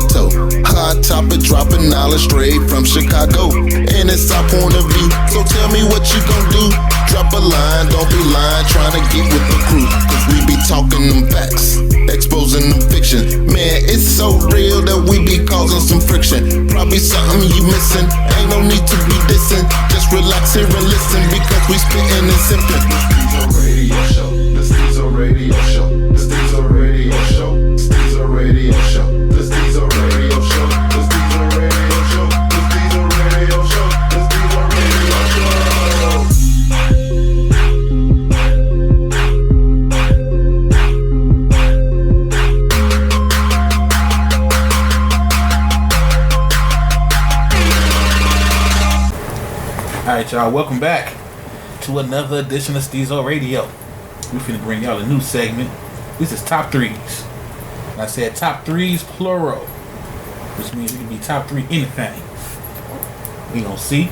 toe. Hot topic dropping knowledge straight from Chicago. And it's our point of view, so tell me what you gon' do. Drop a line, don't be lying, trying to get with the crew. Cause we be talking them facts, exposing them fiction. Man, it's so real that we be causing some friction. Probably something you missing, ain't no need to be dissing. Just relax here and listen, because we spittin' and sippin'. The Stezo Radio Show, the Stezo Radio Show, the Stezo Radio Show, the Stezo Radio Show, the Stezo Radio Show, the Stezo Radio Show, the Stezo Radio Show. Alright, y'all, welcome back to another edition of Stezo Radio. We finna bring y'all a new segment. This is top threes. And I said top threes plural, which means it can be top three anything. We gonna see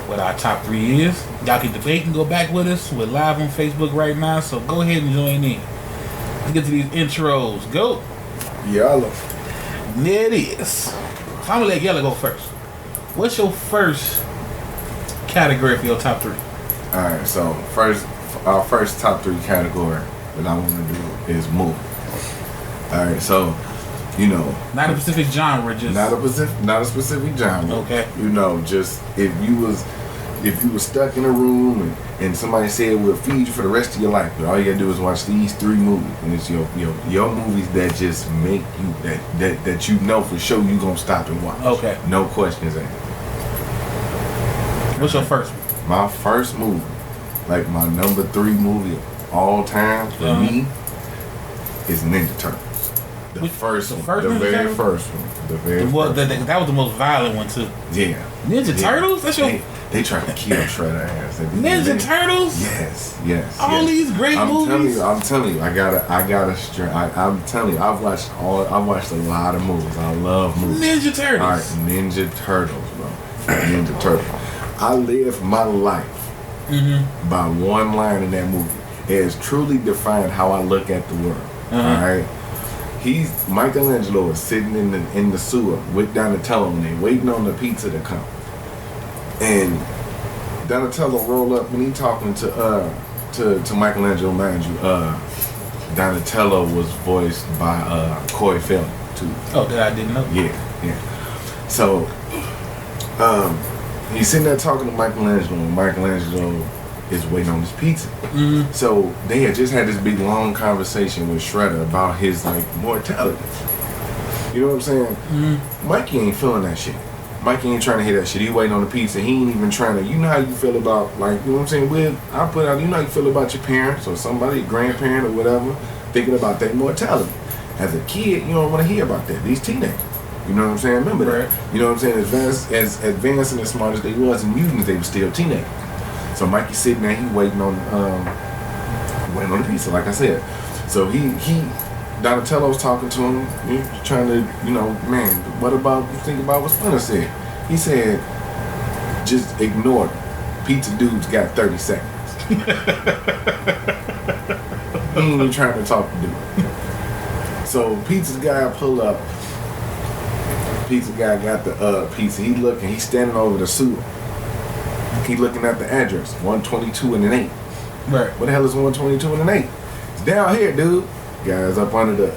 what our top three is. Y'all can debate and go back with us. We're live on Facebook right now, so go ahead and join in. Let's get to these intros. Go. Yellow. There it is. So I'm gonna let Yellow go first. What's your first category for your top three? Alright, so our first top three category that I want to do is movie. Alright, so Not a specific genre, just not a specific genre. Okay. Just if you was stuck in a room and somebody said we'll feed you for the rest of your life, but all you gotta do is watch these three movies, and it's your movies that just make you that you know for sure you gonna stop and watch. Okay. No questions asked. What's your first one? My first movie, like my number 3 movie of all time for me, is Ninja Turtles. The very first one. That was the most violent one too. Yeah. Ninja Turtles? That's your... They tried to kill Shredder ass. Ninja Turtles? Yes. All these great movies. I'm telling you, I'm telling you, I've watched a lot of movies. I love movies. Ninja Turtles. All right, Ninja Turtles, bro. Ninja Turtles. I live my life by one line in that movie. It has truly defined how I look at the world. All right. Michelangelo is sitting in the sewer with Donatello and they waiting on the pizza to come. And Donatello roll up and he talking to Michelangelo, mind you. Donatello was voiced by Corey Feldman too. Oh, that I didn't know. Yeah. So he's sitting there talking to Michelangelo, and Michelangelo is waiting on his pizza. So they had just had this big long conversation with Shredder about his mortality. You know what I'm saying? Mikey ain't feeling that shit. Mikey ain't trying to hear that shit. He waiting on the pizza. He ain't even trying to. You know how you feel about you know what I'm saying? You know how you feel about your parents or somebody, grandparent or whatever, thinking about their mortality. As a kid, you don't want to hear about that. These teenagers. You know what I'm saying? Remember that. You know what I'm saying? As advanced and as smart as they was in mutants, they were still teenagers. So Mikey's sitting there, he waiting on the pizza, like I said. So Donatello's talking to him, he's trying to, man, what about, you think about what Splinter said? He said, just ignore it. Pizza dude's got 30 seconds. He ain't even trying to talk to dude. So pizza guy pull up. Pizza guy got the pizza. He's standing over the sewer. He looking at the address, 122 and an 8. Right. What the hell is 122 and an 8? It's down here, dude. Guys up under the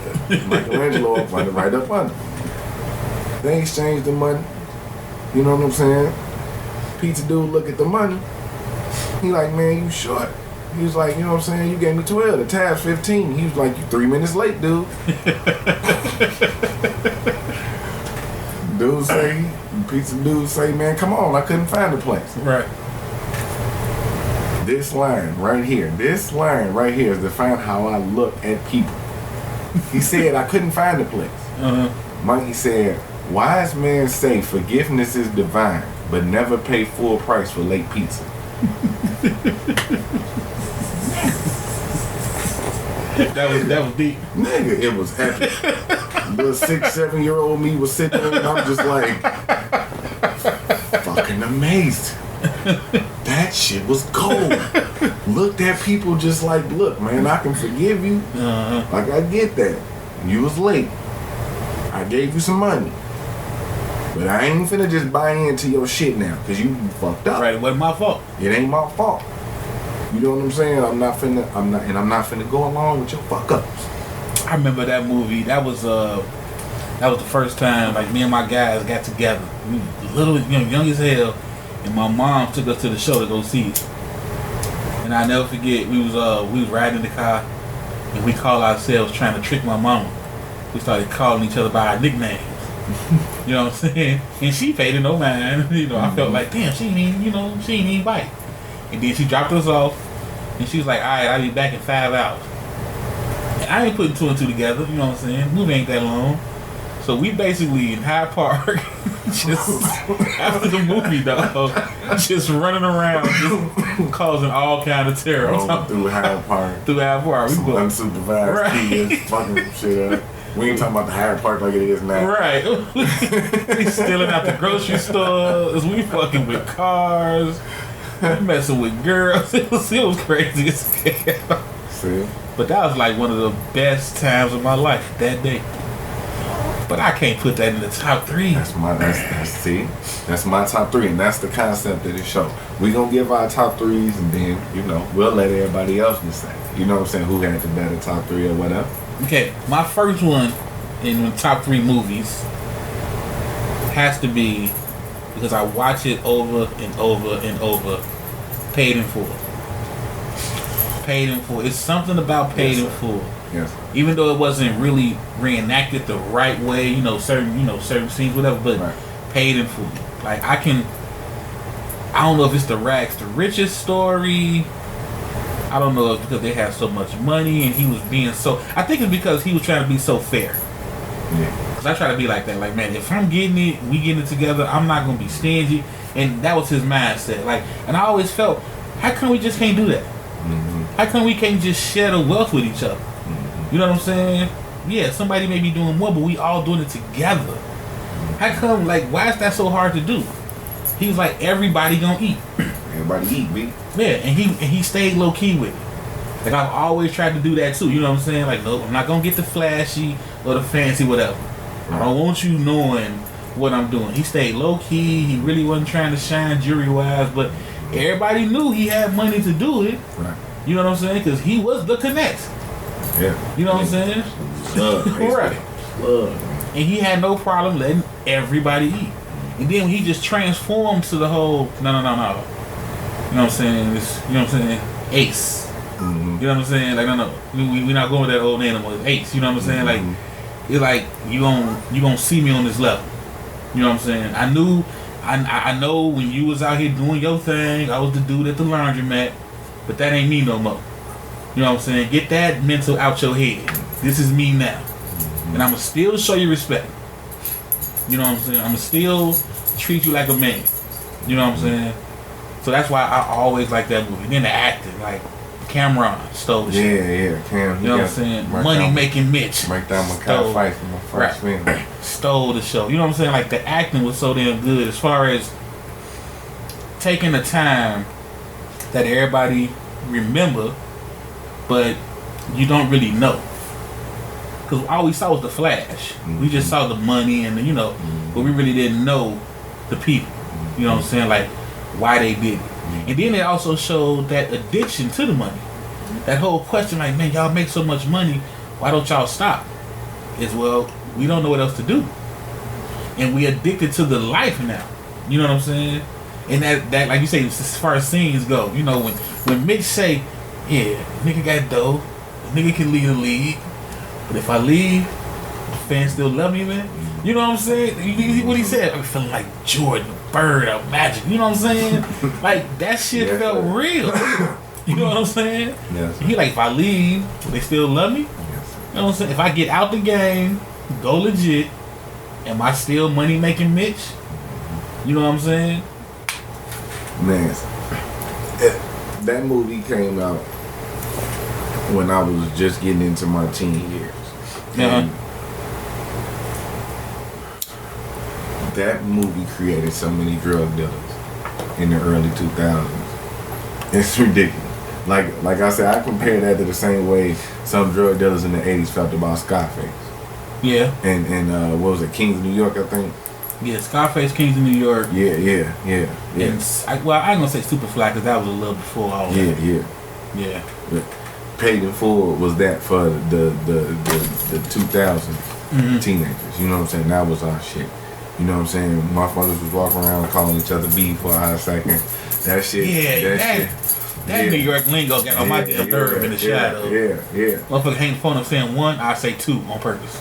Michelangelo right up under. They exchange the money. You know what I'm saying? Pizza dude look at the money. He like, man, you short. He was like, you know what I'm saying? You gave me 12. The tab's 15. He was like, you 3 minutes late, dude. Pizza dude say, man, come on, I couldn't find the place. Right. This line right here is define how I look at people. He said I couldn't find the place. Mikey said, wise men say forgiveness is divine, but never pay full price for late pizza. That was deep. Nigga, it was epic. The 6-7-year-old me was sitting there and I'm just like fucking amazed. That shit was cold. Looked at people just like, look, man, I can forgive you. Like, I get that. You was late. I I gave you some money. But I ain't finna just buy into your shit now, cause you fucked up. Right, it wasn't my fault. It ain't my fault. You know what I'm saying? I'm not finna go along with your fuck ups. I remember that movie. That was the first time like me and my guys got together. We little, young as hell, and my mom took us to the show to go see it. And I never forget, we was riding in the car, and we called ourselves trying to trick my mama. We started calling each other by our nicknames. You know what I'm saying? And she paid it no mind. I felt like, damn, she ain't even bite. And then she dropped us off, and she was like, all right, I'll be back in 5 hours. And I ain't putting 2 and 2 together, you know what I'm saying? Movie ain't that long. So we basically in Hyde Park, just after the movie, dog, just running around, just causing all kind of terror. Through Hyde Park. We going unsupervised kids fucking shit up. We ain't talking about the Hyde Park like it is now. Right. We stealing out the grocery stores. We fucking with cars. We messing with girls. It was crazy as hell. See? But that was like one of the best times of my life that day. But I can't put that in the top 3. That's my top 3, and that's the concept of the show. We gonna give our top 3s, and then we'll let everybody else decide. You know what I'm saying? Who had the better top 3 or whatever. Okay, my first one in the top 3 movies has to be, because I watch it over and over and over, Paid in Full. Paid in Full. It's something about Paid in Full. Yes. Even though it wasn't really reenacted the right way, certain scenes, whatever, but right. Paid in Full. Like I don't know if it's the rags to riches story. I don't know if it's because they have so much money and he was being so. I think it's because he was trying to be so fair. Yeah. Because I try to be like that. Like, man, if I'm getting it, we getting it together, I'm not going to be stingy. And that was his mindset. Like, and I always felt, how come we just can't do that? Mm-hmm. How come we can't just share the wealth with each other? Mm-hmm. You know what I'm saying? Yeah, somebody may be doing more, but we all doing it together. How come, like, why is that so hard to do? He was like, everybody gonna eat. Everybody eat, B. Yeah, and he stayed low key with it. Like I've always tried to do that too. You know what I'm saying? Like, no, I'm not gonna get the flashy or the fancy, whatever. Right. I don't want you knowing what I'm doing. He stayed low key. He really wasn't trying to shine jury wise, but everybody knew he had money to do it. Right. You know what I'm saying? Because he was the connect. Yeah. You know what I'm saying? Right. And he had no problem letting everybody eat. And then when he just transformed to the whole no. You know what I'm saying? You know what I'm saying? Ace. Mm-hmm. You know what I'm saying? Like no. We not going with that old animal. It's Ace. You know what I'm saying? Like it's like you gonna see me on this level. You know what I'm saying? I know when you was out here doing your thing, I was the dude at the laundromat, but that ain't me no more. You know what I'm saying? Get that mental out your head. This is me now. Mm-hmm. And I'ma still show you respect. You know what I'm saying? I'ma still treat you like a man. You know what I'm saying? So that's why I always like that movie. Then the acting, like Cameron stole the shit. Yeah, Cam. You know what I'm saying? Money making Mitch. Right down my car fight for my first film. Stole the show. You know what I'm saying? Like the acting was so damn good as far as taking the time that everybody remember, but you don't really know. Because all we saw was the flash. Mm-hmm. We just saw the money and but we really didn't know the people. You know what I'm saying? Like why they did it. And then it also showed that addiction to the money. That whole question, like, man, y'all make so much money, why don't y'all stop? Is, well, we don't know what else to do. And we addicted to the life now. You know what I'm saying? And that like you say, as far as scenes go, when Mitch say, yeah, nigga got dough, nigga can leave the league, but if I leave, the fans still love me, man. You know what I'm saying? What he said, I'm feeling like Jordan, Bird, or Magic. You know what I'm saying? Like, that shit felt real. You know what I'm saying? Yes. He like, if I leave, they still love me? Yes. You know what I'm saying? If I get out the game, go legit, am I still money making Mitch? You know what I'm saying? Man, that movie came out when I was just getting into my teen years. Yeah. That movie created so many drug dealers in the early 2000s. It's ridiculous. Like I said, I compare that to the same way some drug dealers in the 80s felt about Scarface. Yeah. And what was it, Kings of New York, I think. Yeah, Scarface, Kings of New York. Yeah. And I ain't gonna say Superfly because that was a little before all that. Yeah. But Paid in Full was that for the 2000 teenagers. You know what I'm saying? That was our shit. You know what I'm saying? Motherfuckers was walking around calling each other B for a hot second. That shit. Yeah, that New York lingo got on my damn nerve in the shadow. Yeah. Motherfucker hang the phone up saying one, I say two on purpose.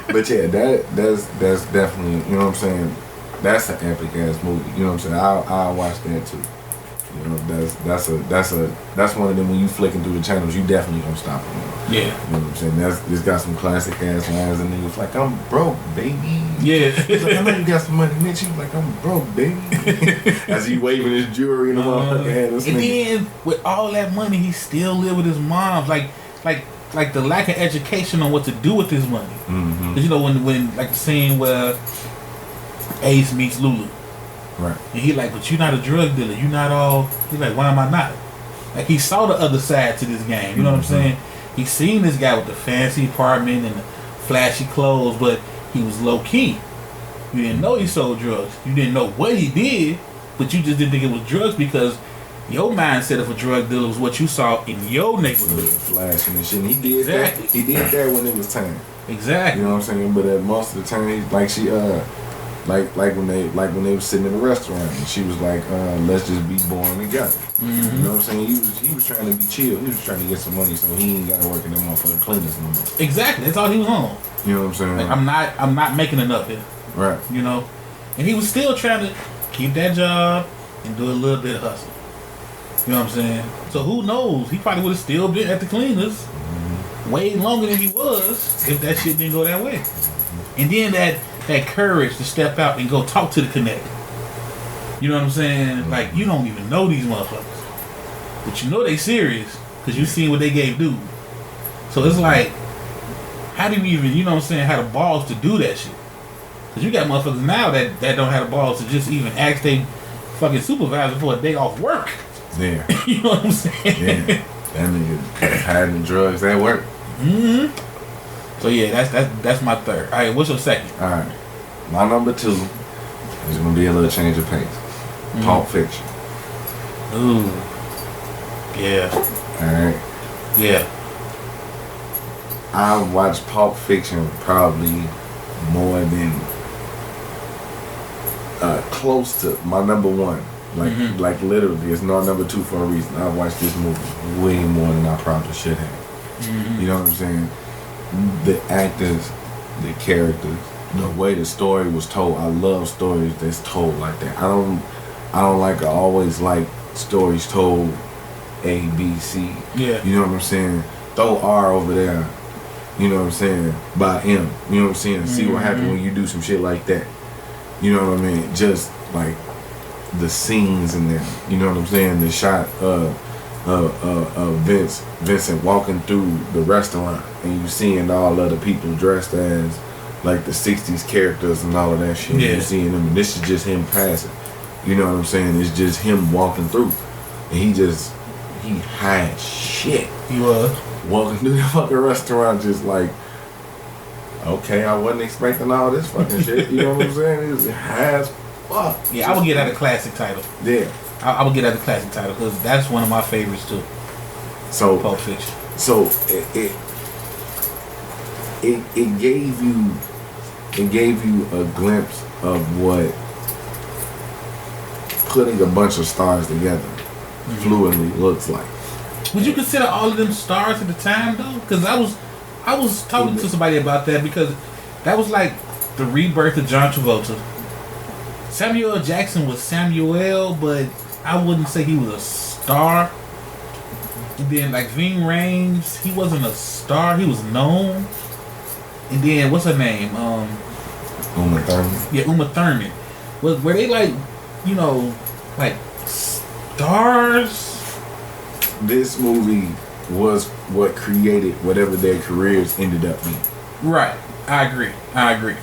But yeah, that's definitely, you know what I'm saying? That's an epic ass movie. You know what I'm saying? I'll watch that too. You know, that's one of them when you flicking through the channels, you definitely gonna stop it. Yeah. You know what I'm saying? It's got some classic ass lines and niggas like, I'm broke, baby. Yeah. He's like, I know you got some money, Mitch. He's like, I'm broke, baby. As he waving his jewelry in the motherfucking hand. And then with all that money, he still live with his mom. Like the lack of education on what to do with his money. Mm-hmm. 'Cause you know when like the scene where Ace meets Lulu. Right. And he like, but you not a drug dealer. You not all. He like, why am I not? Like he saw the other side to this game. You know what I'm saying? He seen this guy with the fancy apartment and the flashy clothes, but he was low key. You didn't know he sold drugs. You didn't know what he did, but you just didn't think it was drugs because your mindset of a drug dealer was what you saw in your neighborhood. Flashing and shit. And he did Exactly. that. He did that when it was time. Exactly. You know what I'm saying? But most of the time, like when they were sitting in a restaurant and she was like, let's just be born together. You know what I'm saying? He was trying to be chill. He was trying to get some money so he ain't gotta work in that motherfucking cleaners no more. Exactly. That's all he was on. You know what I'm saying? Like, I'm not making enough here. Right. You know? And he was still trying to keep that job and do a little bit of hustle. You know what I'm saying? So who knows? He probably would have still been at the cleaners way longer than he was if that shit didn't go that way. And then that courage to step out and go talk to the connect. You know what I'm saying? Like, you don't even know these motherfuckers. But you know they serious because you seen what they gave dude. So it's like, how do you even, you know what I'm saying, have the balls to do that shit? Because you got motherfuckers now that don't have the balls to just even ask they fucking supervisor for a day off work. Yeah. You know what I'm saying? Yeah. That nigga hiding drugs at work. So yeah, that's my third. All right, what's your second? All right. My number 2 is gonna be a little change of pace. Pulp Fiction. Ooh. Yeah. Alright. Yeah. I watched Pulp Fiction probably more than close to my number 1. Like literally, it's not number 2 for a reason. I watched this movie way more than I probably should have. You know what I'm saying? The actors, the characters, the way the story was told. I love stories that's told like that. I always like stories told A, B, C. Yeah. You know what I'm saying? Throw R over there. You know what I'm saying? By M. You know what I'm saying? See what happens when you do some shit like that. You know what I mean? Just like the scenes in there. You know what I'm saying? The shot of Vincent walking through the restaurant and you seeing all other people dressed as like the 60s characters and all of that shit. Yeah. You seeing them, and this is just him passing. You know what I'm saying? It's just him walking through. And he had shit. He was Walking through the fucking restaurant just like, okay, I wasn't expecting all this fucking shit. You know what I'm saying? It was high as fuck. Yeah, I would get that a classic title. Yeah. I would get that a classic title because that's one of my favorites too. So Pulp Fiction. So it gave you a glimpse of what putting a bunch of stars together fluidly looks like. Would you consider all of them stars at the time though? Because I was talking to somebody about that because that was like the rebirth of John Travolta. Samuel L. Jackson was Samuel, but I wouldn't say he was a star. And then like Ving Rhames, he wasn't a star, he was known. And then what's her name? Uma Thurman. Yeah, Uma Thurman. Were they like, you know, like stars? This movie was what created whatever their careers ended up being. Right. I agree.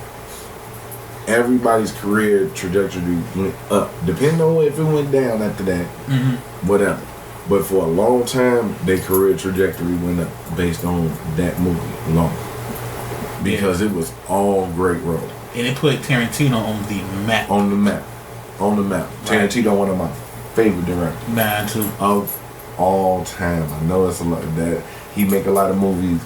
Everybody's career trajectory went up. Depending on if it went down after that, whatever. But for a long time, their career trajectory went up based on that movie alone. because it was all great roles. And it put Tarantino on the map. On the map. Right. Tarantino, one of my favorite directors. Mine too. Of all time. I know it's a lot that he make a lot of movies.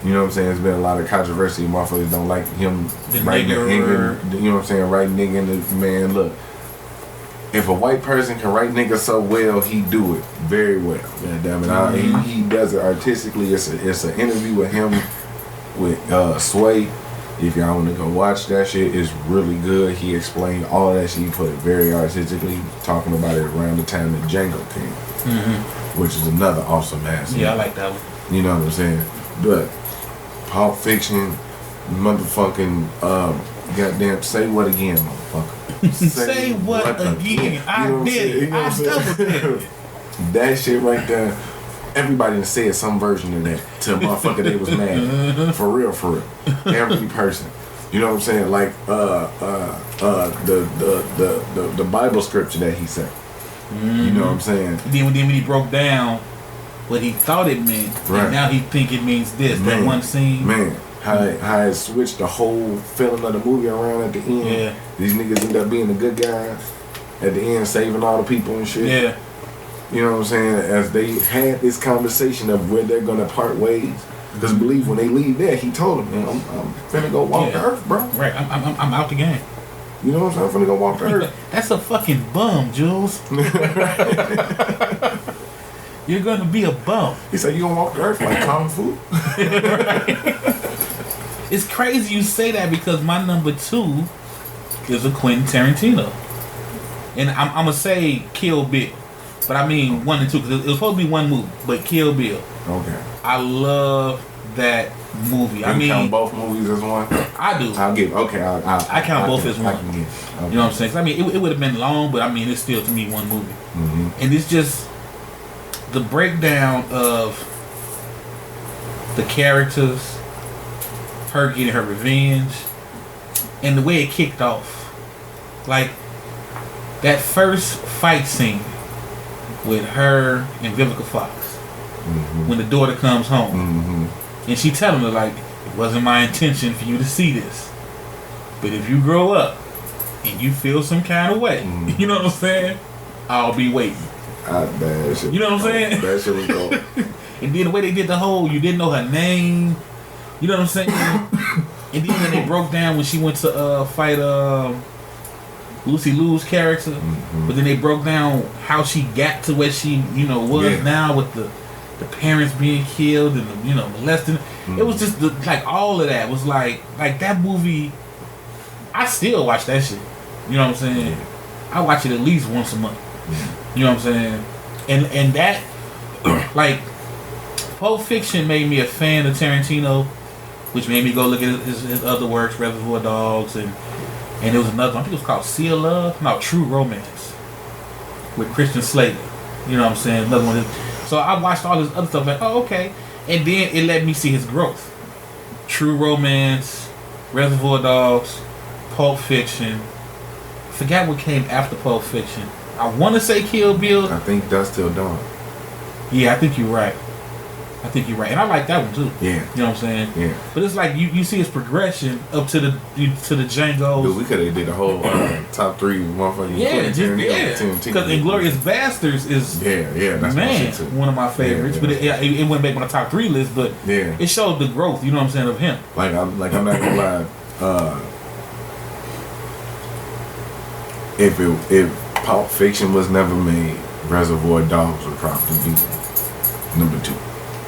You know what I'm saying? There's been a lot of controversy. Motherfuckers don't like him writing the nigga. You know what I'm saying? Writing nigga in the man. Look, if a white person can write nigga so well, he do it very well. Yeah, damn it. He does it artistically. It's an interview with him with Sway. If y'all want to go watch that shit, it's really good. He explained all that shit. He put it very artistically, talking about it around the time that Django came, which is another awesome ass. Yeah, I like that one. You know what I'm saying? But Pulp Fiction, motherfucking, goddamn, say what again, motherfucker? Say what again? I did it. I double That shit right there. Everybody done said some version of that to a motherfucker they was mad. For real. Every person. You know what I'm saying? Like the Bible scripture that he said. You know what I'm saying? Then when he broke down what he thought it meant, and now he think it means this. That one scene. Man, how it switched the whole feeling of the movie around at the end. Yeah. These niggas end up being the good guys at the end, saving all the people and shit. Yeah. You know what I'm saying? As they had this conversation of where they're gonna part ways. Because believe when they leave there, he told them, I'm finna go walk the earth, bro. Right, I'm out the game. You know what I'm saying? I'm finna go walk the earth. That's a fucking bum, Jules. You're gonna be a bum. He said, you gonna walk the earth like Kung Fu? It's crazy you say that because my number 2 is a Quentin Tarantino. And I'm gonna say Kill Bill. But I mean 1 and 2 because it was supposed to be one movie, but Kill Bill. Okay. I love that movie. You count both movies as one? I do. I'll give. Okay. I count both as one. Okay. You know what I'm saying? 'Cause I mean, it would have been long, but I mean, it's still to me one movie. And it's just the breakdown of the characters, her getting her revenge, and the way it kicked off. Like that first fight scene with her and Vivica Fox when the daughter comes home and she telling her like, it wasn't my intention for you to see this, but if you grow up and you feel some kind of way, you know what I'm saying, I'll be waiting. That shit, you know what I'm saying? That shit was dope. And then the way they did the whole, you didn't know her name, you know what I'm saying? And then when they broke down when she went to fight Lucy Liu's character, but then they broke down how she got to where she, was now with the parents being killed and the, molesting. It was just like all of that was like that movie. I still watch that shit. You know what I'm saying? I watch it at least once a month. You know what I'm saying? And that like Pulp Fiction made me a fan of Tarantino, which made me go look at his other works, Reservoir Dogs, and there was another one, I think it was called Sea of Love. No, True Romance with Christian Slater. You know what I'm saying? Another one. So I watched all this other stuff like, oh, okay. And then it let me see his growth. True Romance, Reservoir Dogs, Pulp Fiction. Forgot what came after Pulp Fiction. I want to say Kill Bill. I think Dust Till Dawn. Yeah, I think you're right. And I like that one too. Yeah. You know what I'm saying? Yeah. But it's like you see his progression up to the Django. Dude, we could have did a whole top 3 motherfucking. Because Inglourious Basterds is that's one of my favorites. But it wouldn't make my top 3 list. But it showed the growth. You know what I'm saying, of him. Like I'm not gonna lie. If Pulp Fiction was never made, Reservoir Dogs would probably be number 2.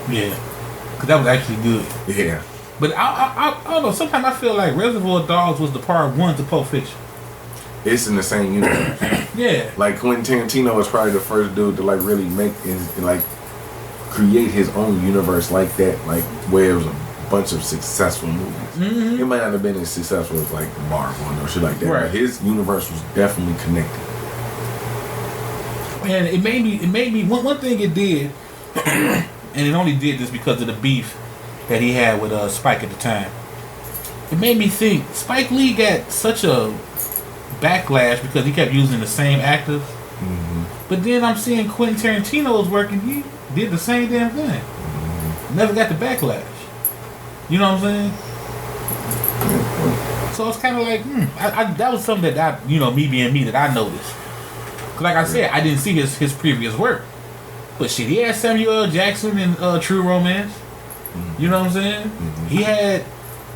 Yeah, because that was actually good. Yeah. But I don't know. Sometimes I feel like Reservoir Dogs was the part 1 to Pulp Fiction. It's in the same universe. Yeah. Like Quentin Tarantino was probably the first dude to like really make and like create his own universe like that, like where it was a bunch of successful movies. It might not have been as successful as like Marvel or shit like that. Right. But his universe was definitely connected. And it made me one thing it did. And it only did this because of the beef that he had with Spike at the time. It made me think Spike Lee got such a backlash because he kept using the same actors. But then I'm seeing Quentin Tarantino was working. He did the same damn thing. Never got the backlash. You know what I'm saying? So it's kind of like, that was something that I, me being me, that I noticed. 'Cause like I said, I didn't see his previous work, but shit, he had Samuel L. Jackson in True Romance. Mm-hmm. You know what I'm saying? Mm-hmm. He had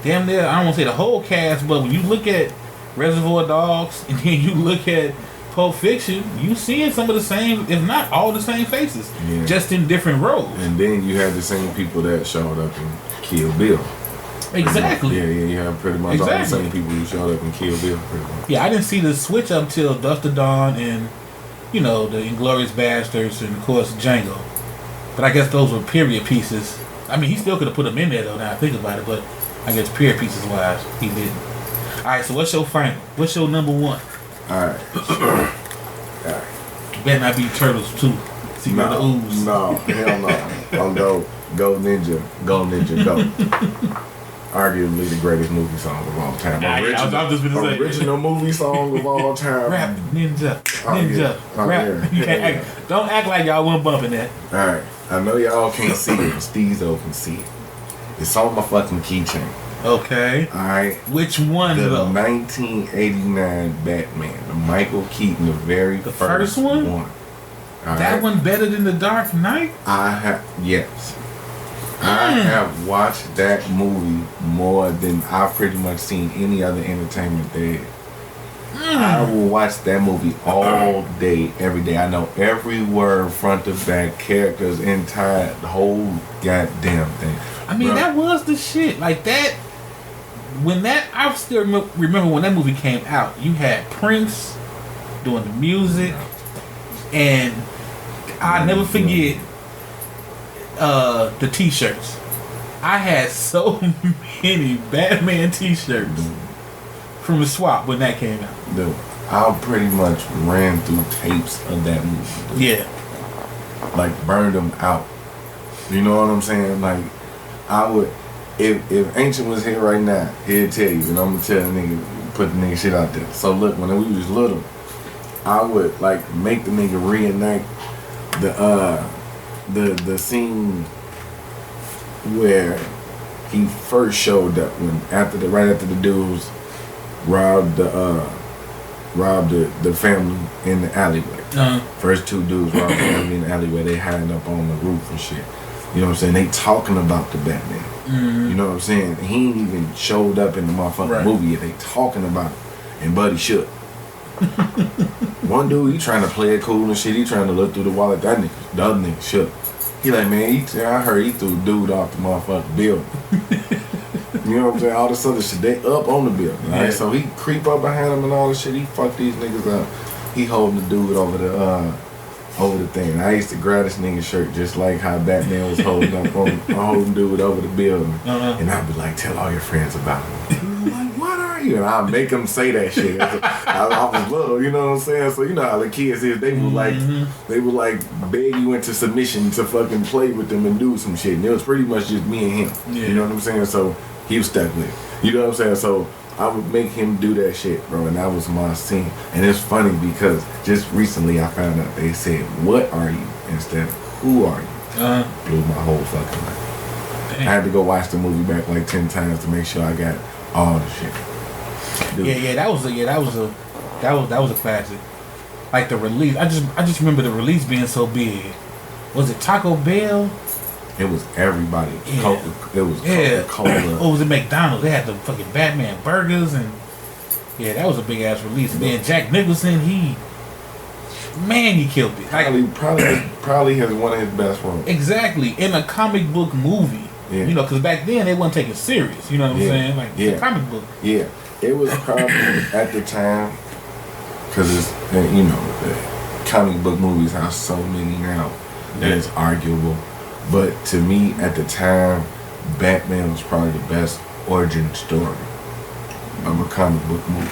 damn near, I don't want to say the whole cast, but when you look at Reservoir Dogs and then you look at Pulp Fiction, you seeing some of the same, if not all the same faces, just in different roles. And then you had the same people that showed up in Kill Bill. Exactly. Yeah, you have pretty much all the same people who showed up in Kill Bill. Pretty much. Yeah, I didn't see the switch up till Dust to Dawn and, the Inglourious Bastards and, of course, Django. But I guess those were period pieces. I mean, he still could have put them in there, though, now I think about it, but I guess period pieces wise, he didn't. Alright, so what's your final? What's your number one? Alright. Better not be Turtles 2. See the ooze. No, hell no. I'm Go Ninja. Go Ninja, go. Arguably the greatest movie song of all time. Original movie song of all time. Rap, ninja. Rap. Yeah. Don't act like y'all weren't bumping that. Alright. I know y'all can't see it, but Stezo can see it. It's on my fucking keychain. Okay. Alright. Which one, though? The 1989 Batman. The Michael Keaton, the first one? Right. That one better than The Dark Knight? Yes. I have watched that movie more than I've pretty much seen any other entertainment there. I will watch that movie all day, every day. I know every word, front to back, characters, entire, the whole goddamn thing. I mean, that was the shit. Like that, I still remember when that movie came out. You had Prince doing the music, and I'll never forget the t-shirts. I had so many Batman t-shirts from the swap when that came out. Dude, I pretty much ran through tapes of that movie. Dude. Yeah. Like burned them out. You know what I'm saying? Like I would, if Ancient was here right now, he'd tell you, and I'm gonna tell the nigga, put the nigga shit out there. So look, when we was little, I would like make the nigga reenact the scene where he first showed up right after the dudes robbed the family in the alleyway. First two dudes robbed the family in the alleyway. They hiding up on the roof and shit. You know what I'm saying? They talking about the Batman. You know what I'm saying? He ain't even showed up in the motherfucking movie yet. They talking about it. And Buddy shook. One dude, he trying to play it cool and shit. He trying to look through the wallet. The other nigga shook. He like, man, I heard he threw a dude off the motherfucking building. You know what I'm saying? All this other shit. They up on the building. Right? So he creep up behind him and all this shit. He fuck these niggas up. He holding the dude over the thing. I used to grab this nigga's shirt just like how Batman was holding up holding dude over the building. And I'd be like, tell all your friends about him. Like, what are you? And I'd make them say that shit. I was little, you know what I'm saying? So you know how the kids is, they would like beg you into submission to fucking play with them and do some shit. And it was pretty much just me and him. You know what I'm saying? So he was stuck with it. You know what I'm saying? So I would make him do that shit, bro, and that was my scene. And it's funny because just recently I found out they said, what are you? Instead of who are you? Blew my whole fucking life. Damn. I had to go watch the movie back like 10 times to make sure I got all the shit. Dude. That was a classic. Like the release, I just remember the release being so big. Was it Taco Bell? It was everybody. Yeah. It was Coca-Cola. Oh, was it McDonald's? They had the fucking Batman burgers, and that was a big ass release. And then Jack Nicholson, he killed it. Probably has one of his best roles. Exactly, in a comic book movie. Yeah. You know, because back then they wasn't taking it serious. You know what I'm saying? Like it's a comic book. Yeah, it was probably at the time because it's the comic book movies have so many now that it's arguable. But to me, at the time, Batman was probably the best origin story of a comic book movie.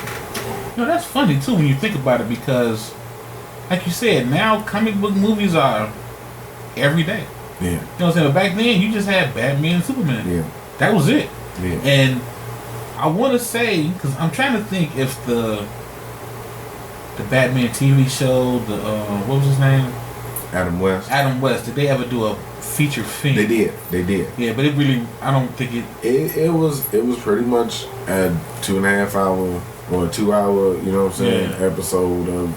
That's funny too when you think about it because, like you said, now comic book movies are every day. Yeah. You know what I'm saying? But back then, you just had Batman and Superman. Yeah. That was it. Yeah. And I want to say, because I'm trying to think if the Batman TV show, what was his name? Adam West. Did they ever do a feature film. They did. Yeah, but it really, I don't think It was pretty much a 2.5 hour or 2 hour, you know what I'm saying, episode of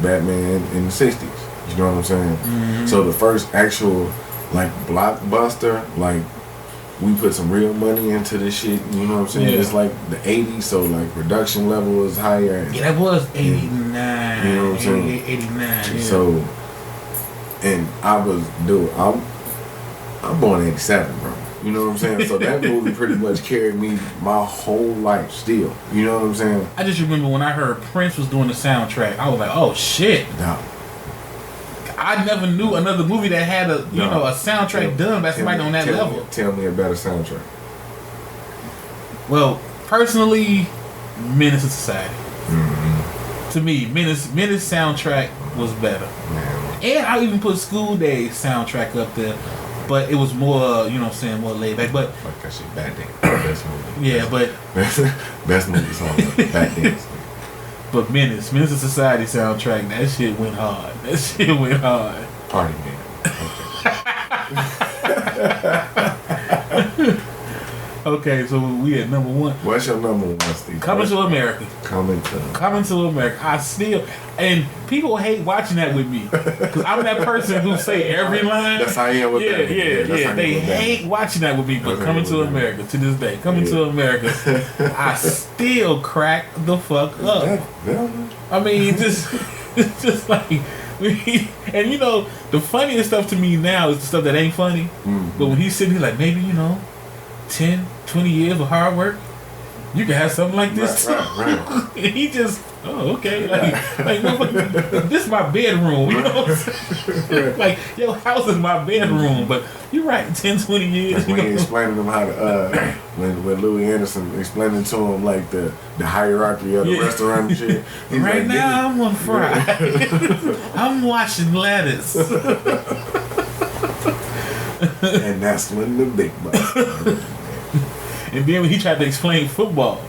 Batman in the 60s. You know what I'm saying? Mm-hmm. So the first actual like blockbuster, like we put some real money into this shit. You know what I'm saying? Yeah. It's like the 80s, so like production level was higher. Yeah, that was 89. You know what I'm saying? 89. Yeah. So, and I'm born in 87, bro. You know what I'm saying? So that movie pretty much carried me my whole life still. You know what I'm saying? I just remember when I heard Prince was doing the soundtrack, I was like, oh shit. No. I never knew another movie that had a soundtrack done by somebody on that level. Tell me about a soundtrack. Well, personally, Menace to Society. Mm-hmm. To me, Menace soundtrack was better. Man. And I even put School Days soundtrack up there, but it was more, you know what I'm saying, more laid back. But like that shit, Bad Dance. Best movie. Yeah, but best movie song, Bad Dance. But Menace to Society soundtrack, that shit went hard. Party Man. Okay. Okay, so we at number one. What's your number one, Steve? Coming to America. Coming to America. I still, and people hate watching that with me because I'm that person who say every line. That's how I am with that. Yeah. They hate watching that with me, but Coming to America to this day, Coming to America, I still crack the fuck up. I mean, it's just like, and you know, the funniest stuff to me now is the stuff that ain't funny. Mm-hmm. But when he's sitting here, like maybe 10, 20 years of hard work, you can have something like this right. And he just, okay, like this is my bedroom, you know what I'm saying? Like, your house is my bedroom, but you're right, 10, 20 years. When he explaining them how to, when Louis Anderson explaining to him like the hierarchy of the restaurant and shit. Right like, now I'm on fry. I'm washing lettuce. And that's when the big bucks. And then when he tried to explain football,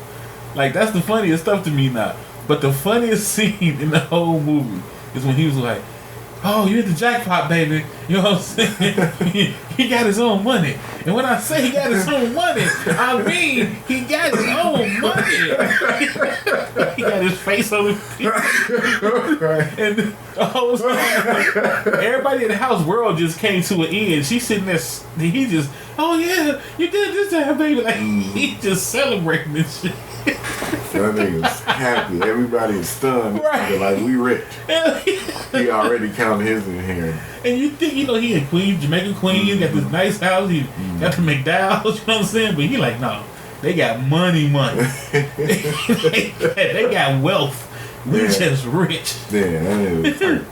like that's the funniest stuff to me now. But the funniest scene in the whole movie is when he was like, "Oh, you hit the jackpot, baby." You know what I'm saying? He got his own money. And when I say he got his own money, I mean he got his own money. He got his face on his feet. And the whole time, everybody in the house world just came to an end. She's sitting there, he just, "Oh yeah, you did this time, baby." Like, he just celebrating this shit. That nigga's happy. Everybody is stunned. Right. Like, we rich. He already counted his in here. And you think, he in Queens, Jamaican Queens, got this nice house, he got the McDowell's, you know what I'm saying? But he like, no, they got money. They got wealth. We just rich. Yeah, that is tight.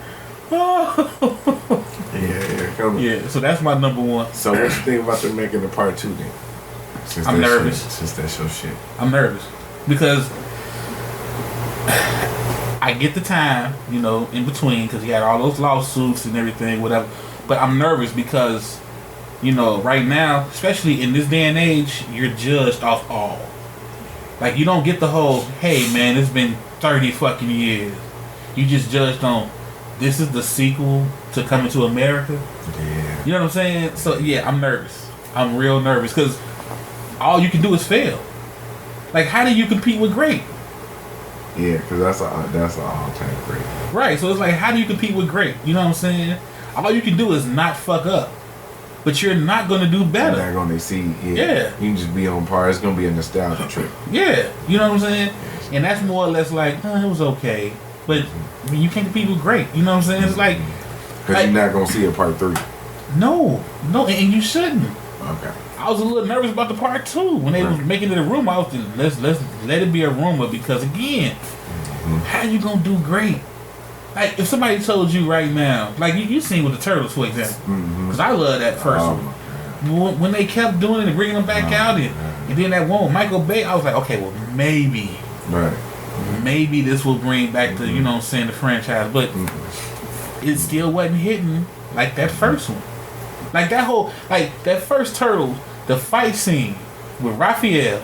Come on. Yeah, so that's my number one. So what you think about them making the part 2 then? I'm nervous. Since that's your shit. I'm nervous. Because I get the time, in between, because he had all those lawsuits and everything, whatever. But I'm nervous because, right now, especially in this day and age, you're judged off all. Like, you don't get the whole, hey, man, it's been 30 fucking years. You just judged on, this is the sequel to Coming to America. Yeah. You know what I'm saying? So, yeah, I'm nervous. I'm real nervous because all you can do is fail. Like, how do you compete with great? Yeah, because that's an all-time great. Right, so it's like, how do you compete with great? You know what I'm saying? All you can do is not fuck up. But you're not going to do better. You're not going to see it. Yeah. You can just be on par. It's going to be a nostalgia trip. Yeah, you know what I'm saying? And that's more or less like, it was okay. But I mean, you can't compete with great. You know what I'm saying? It's like... Because you're not going to see a part 3. No, and you shouldn't. Okay. I was a little nervous about the part 2 when they was making it a rumor. I was thinking, let's let it be a rumor because again, how you gonna do great? Like if somebody told you right now, like you seen with the Turtles for example, because I love that first one. When they kept doing it and bringing them back out, and then that one with Michael Bay, I was like, okay, well maybe this will bring back the what I'm saying, the franchise, but it still wasn't hitting like that first one. Like that first Turtle, the fight scene with Raphael,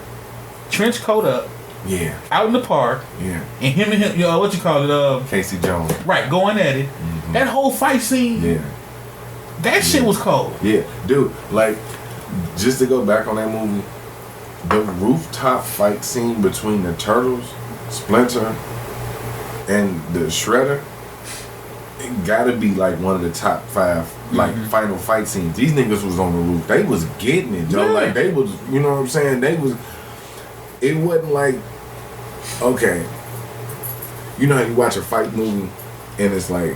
trench coat up, out in the park, and him, what you call it, Casey Jones, right, going at it. That whole fight scene, That shit was cold. Yeah, dude. Like, just to go back on that movie, the rooftop fight scene between the Turtles, Splinter, and the Shredder, it gotta be like one of the top 5 like final fight scenes. These niggas was on the roof. They was getting it, Joe. Yeah. Like they was, you know what I'm saying? They was. It wasn't like, okay. You know how you watch a fight movie and it's like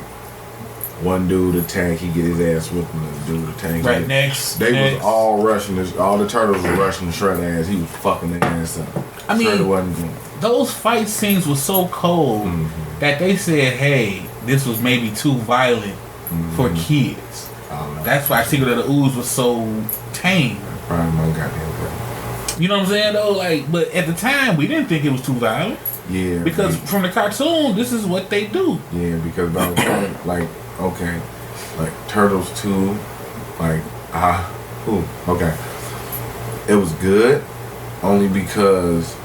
one dude attack, he get his ass whipped, and the dude attack. Right, next. They was all rushing this. All the Turtles were rushing the Shredder ass. He was fucking their ass up. I mean, Shredder wasn't doing. Those fight scenes were so cold that they said, "Hey, this was maybe too violent for kids." That's why Secret of the Ooze was so tame. Probably my goddamn God. You know what I'm saying though? Like, but at the time we didn't think it was too violent. Yeah. Because from the cartoon, this is what they do. Yeah, because by the time, like, okay, like Turtles 2, like, okay. It was good, only because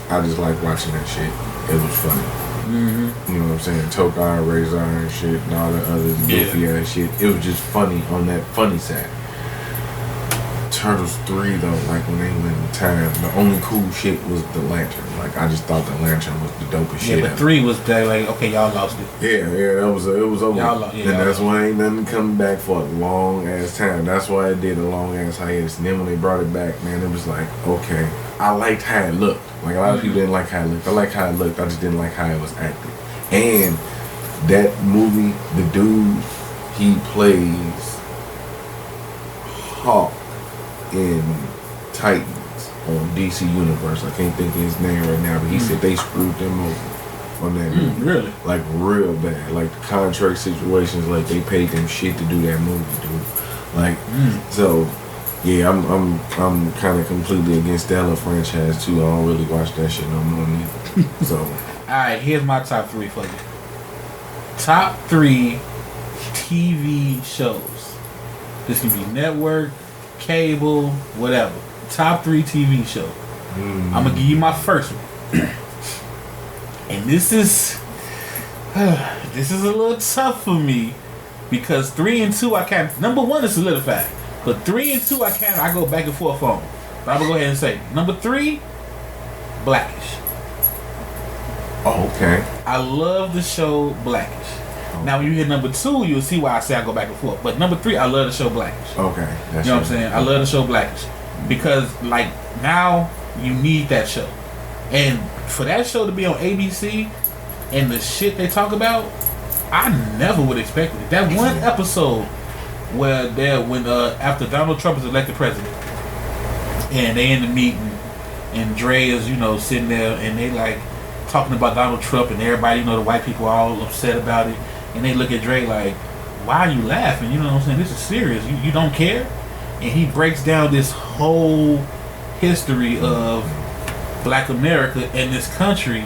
I just like watching that shit. It was funny. You know what I'm saying? Tokai, Razor and shit, and all the other goofy ass shit. It was just funny on that funny side. Turtles 3 though, like when they went in time, the only cool shit was the lantern. Like I just thought the lantern was the dopest shit. Yeah, but 3 was that like, okay, y'all lost it. Yeah, it was over. And that's why ain't nothing coming back for a long ass time. That's why it did a long ass hiatus. And then when they brought it back, man, it was like, okay, I liked how it looked. Like a lot of people didn't like how it looked. I like how it looked. I just didn't like how it was acted. And that movie, the dude, he plays Hawk in Titans on DC Universe. I can't think of his name right now, but he said they screwed them over on that movie. Really? Like real bad. Like the contract situations, like they paid them shit to do that movie, dude. Like so yeah, I'm kind of completely against that little franchise too. I don't really watch that shit no more neither. So alright, here's my top 3 for you. Top 3 TV shows. This can be network, cable, whatever. Top 3 TV show. I'm gonna give you my first one. And this is a little tough for me because 3 and 2 I can't. Number 1 is solidified, but 3 and 2 I go back and forth on. But I'm gonna go ahead and say number 3, Blackish. oh, okay. I love the show Blackish. Now when you hit number 2, you'll see why I say I go back and forth. But number 3, I love the show Blackish. Okay. You know what I'm saying? I love the show Blackish. Because, like, now you need that show. And for that show to be on ABC and the shit they talk about, I never would expect it. That one episode where after Donald Trump is elected president and they in the meeting and Dre is, you know, sitting there and they, like, talking about Donald Trump and everybody, you know, the white people are all upset about it. And they look at Dre like, why are you laughing? You know what I'm saying? This is serious. You don't care? And he breaks down this whole history of Black America and this country.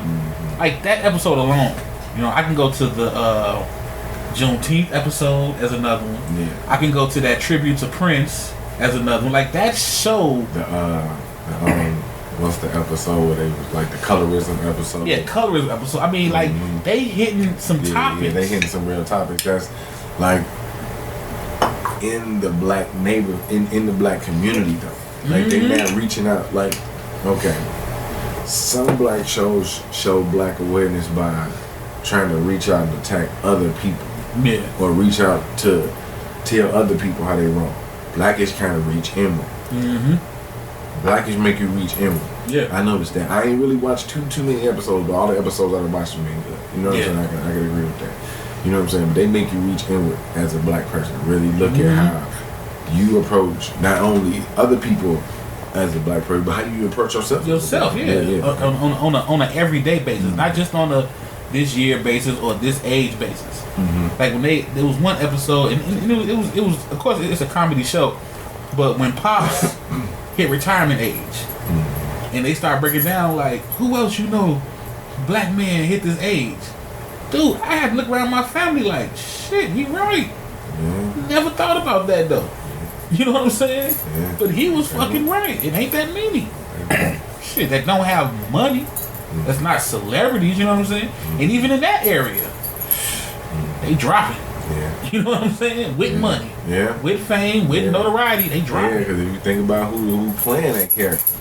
Like that episode alone, you know, I can go to the Juneteenth episode as another one. Yeah. I can go to that tribute to Prince as another one. Like that show. What's the episode where they was like the colorism episode? Yeah, colorism episode. I mean, like they hitting some topics. Yeah, they hitting some real topics. That's like in the black in the black community though. Like they not reaching out. Like, okay, some black shows show black awareness by trying to reach out and attack other people. Yeah. Or reach out to tell other people how they wrong. Blackish kind of reach inward. Blackish make you reach inward. Yeah. I noticed that. I ain't really watched too many episodes, but all the episodes I've watched have been good. You know what I'm saying? I can agree with that. You know what I'm saying? But they make you reach inward as a black person. Really look at how you approach not only other people as a black person, but how you approach yourself. On an everyday basis, not just on a this year basis or this age basis. Like when there was one episode, and it was of course it's a comedy show, but when Pops hit retirement age, and they start breaking down like, who else you know, black man hit this age? Dude, I had to look around my family like, shit, he right. Never thought about that though. You know what I'm saying? But he was fucking right. It ain't that many. Shit, that don't have money. That's not celebrities, you know what I'm saying? And even in that area, they dropping. Yeah. You know what I'm saying? With money. Yeah. With fame, with notoriety, they drop Yeah, it. because if you think about who playing that character,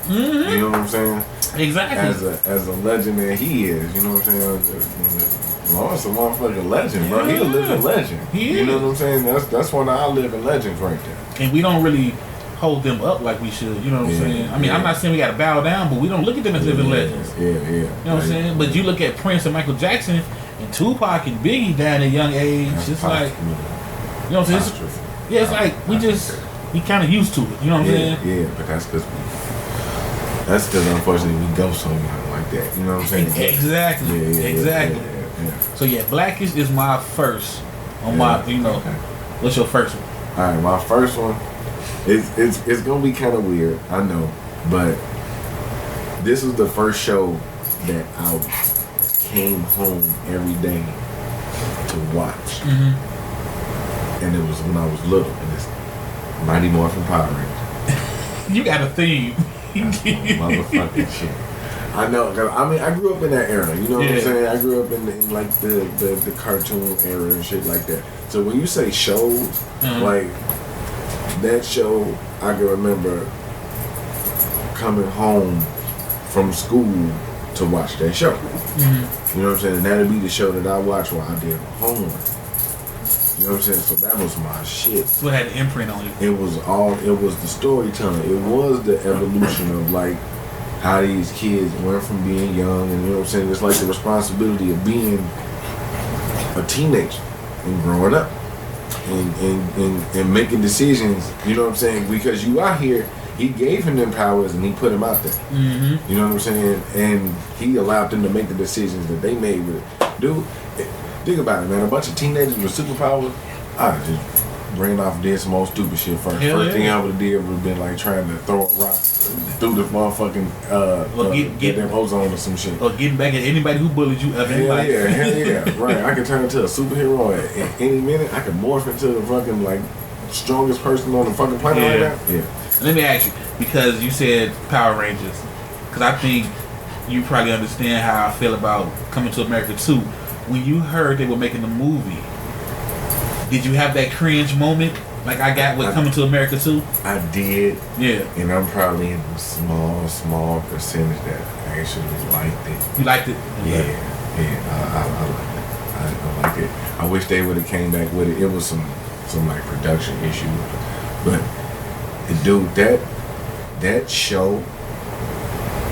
Mm-hmm. you know what I'm saying? Exactly. As a legend that he is, you know what I'm saying? Lawrence a motherfucking legend, bro. He a living legend. He You know is. what I'm saying? That's one of our living legends right there. And we don't really hold them up like we should. You know what I'm saying? I mean, I'm not saying we got to bow down, but we don't look at them as living legends. Yeah. You know what I'm saying? But you look at Prince and Michael Jackson and Tupac and Biggie died at a young age. It's like, you know what I'm saying? Yeah, it's like we kind of used to it. You know what I'm saying? Yeah, but that's because unfortunately we go so young like that. You know what I'm saying? Exactly. Exactly. Yeah. So yeah, Blackish is my first on my. You know, Okay. what's your first one? All right, my first one. It's gonna be kind of weird, I know, but this was the first show that I came home every day to watch, and it was when I was little, and it's Mighty Morphin Power Rangers. You got a theme. Motherfucking shit. I know, 'cause I mean, I grew up in that era. You know what I'm saying? I grew up in like the cartoon era and shit like that. So when you say shows, like that show, I can remember coming home from school to watch that show. You know what I'm saying? And that'd be the show that I watched while I did homework. You know what I'm saying? So that was my shit. So it had an imprint on you. It was the storytelling. It was the evolution of like how these kids went from being young, and you know what I'm saying? It's like the responsibility of being a teenager and growing up and making decisions, you know what I'm saying? Because you out here, he gave him them powers and he put them out there. You know what I'm saying? And he allowed them to make the decisions that they made with it. Dude, think about it, man. A bunch of teenagers with superpowers, I just ran off and did some old stupid shit first. First thing I would have did would have been like trying to throw a rock through the motherfucking get them ozone or some shit. Or getting back at anybody who bullied you ever in life. Hell yeah, right. I could turn into a superhero at any minute. I could morph into the fucking like strongest person on the fucking planet right now. Yeah. Let me ask you, because you said Power Rangers, because I think you probably understand how I feel about Coming to America 2. When you heard they were making the movie, did you have that cringe moment like I got with Coming to America 2? I did. Yeah. And I'm probably in a small percentage that actually liked it. You liked it? Yeah. I liked it. I wish they would have came back with it. It was some like production issue. But dude, that show,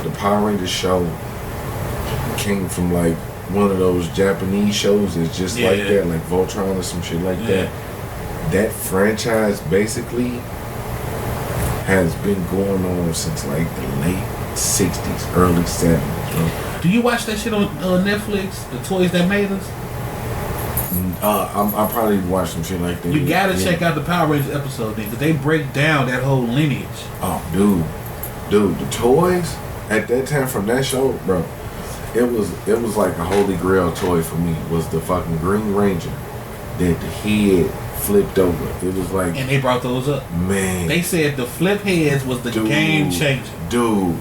the Power Rangers show, came from like one of those Japanese shows that's just like that, like Voltron or some shit like that. That franchise basically has been going on since like the late 60s, early 70s, bro. Do you watch that shit on Netflix, The Toys That Made Us? I'll probably watch some shit like that. You gotta check out the Power Rangers episode then, because they break down that whole lineage. Oh, dude, the toys at that time from that show, bro, it was like a holy grail toy for me. Was the fucking Green Ranger that the head flipped over. It was like, and they brought those up. Man, they said the flip heads was the game changer. Dude,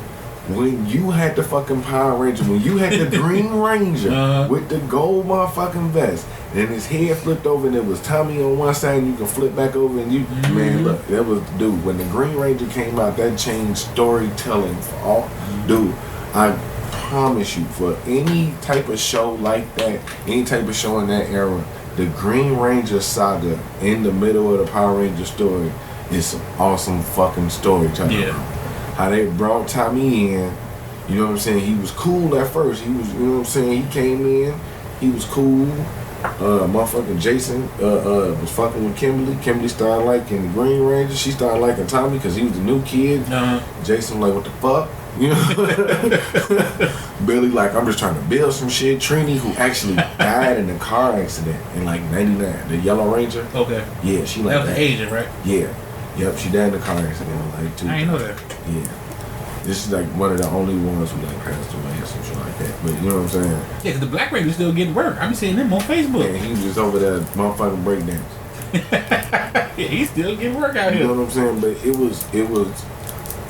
when you had the fucking Power Ranger, when you had the Green Ranger with the gold motherfucking vest, and his head flipped over, and it was Tommy on one side, and you can flip back over, and you, man, look, that was, dude, when the Green Ranger came out, that changed storytelling for all, dude, I promise you, for any type of show like that, any type of show in that era, the Green Ranger saga in the middle of the Power Ranger story is some awesome fucking storytelling. Yeah. How they brought Tommy in, you know what I'm saying? He was cool at first. He was, you know what I'm saying? He came in, he was cool. Motherfucking Jason was fucking with Kimberly. Kimberly started liking the Green Ranger. She started liking Tommy because he was the new kid. Jason like, what the fuck? You know? Billy like, I'm just trying to build some shit. Trini, who actually died in a car accident in like 99, the Yellow Ranger. Okay. Yeah, she like that was the Asian, right? Yeah. Yep, she died in a car accident like 2. I ain't know that. Yeah. This is like one of the only ones who like passed away or some shit like that. But you know what I'm saying? Yeah, because the Black Ranger still getting work. I be seeing them on Facebook. Yeah, he was just over there motherfucking breakdance. Yeah, he's still getting work out here. You know what I'm saying? But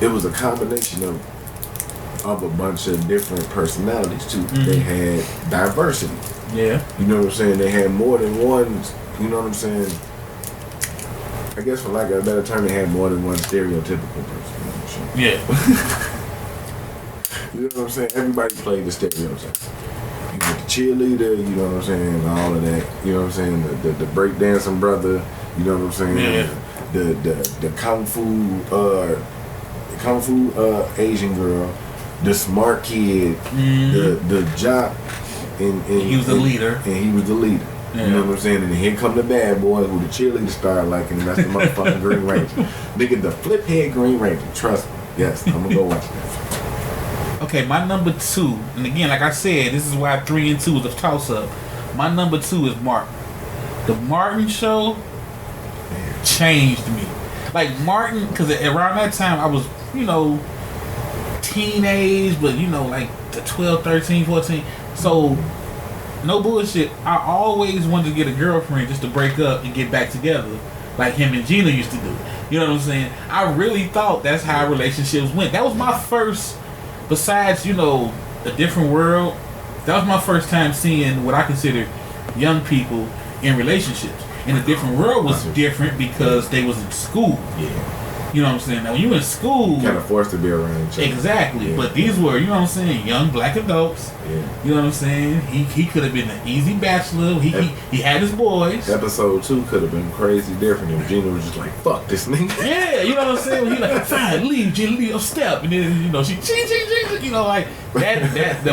it was a combination of a bunch of different personalities too. They had diversity. Yeah. You know what I'm saying? They had more than one you know what I'm saying? I guess for lack of a better term, they had more than one stereotypical person on the show. Yeah. You know what I'm saying? Everybody played the stereotype. You got the cheerleader, you know what I'm saying, all of that. You know what I'm saying? The breakdancing brother, you know what I'm saying? Yeah. The kung fu Asian girl, the smart kid, the jock, and he was the leader. And he was the leader. Yeah. You know what I'm saying? And here come the bad boy who the cheerleader started liking, and that's the motherfucking Green Ranger. Nigga, the flip head Green Ranger. Trust me. Yes, I'm gonna go watch that. Okay, my number 2, and again, like I said, this is why 3 and 2 is a toss-up. My number 2 is Martin. The Martin show changed me. Like Martin, because around that time I was, teenage, but like the 12, 13, 14. So, no bullshit, I always wanted to get a girlfriend just to break up and get back together, like him and Gina used to do. You know what I'm saying? I really thought that's how relationships went. That was my first, besides, A Different World, that was my first time seeing what I consider young people in relationships. And A Different World was different because they was in school. Yeah. You know what I'm saying? Now, when you in school, kind of forced to be around each other. Exactly. Yeah. But these were, you know what I'm saying, young black adults. Yeah. You know what I'm saying? He could have been an easy bachelor. He had his boys. Episode 2 could have been crazy different if Gina was just like, fuck this nigga. Yeah, you know what I'm saying? He like, fine, leave, Gina, leave, step. And then, she, like, that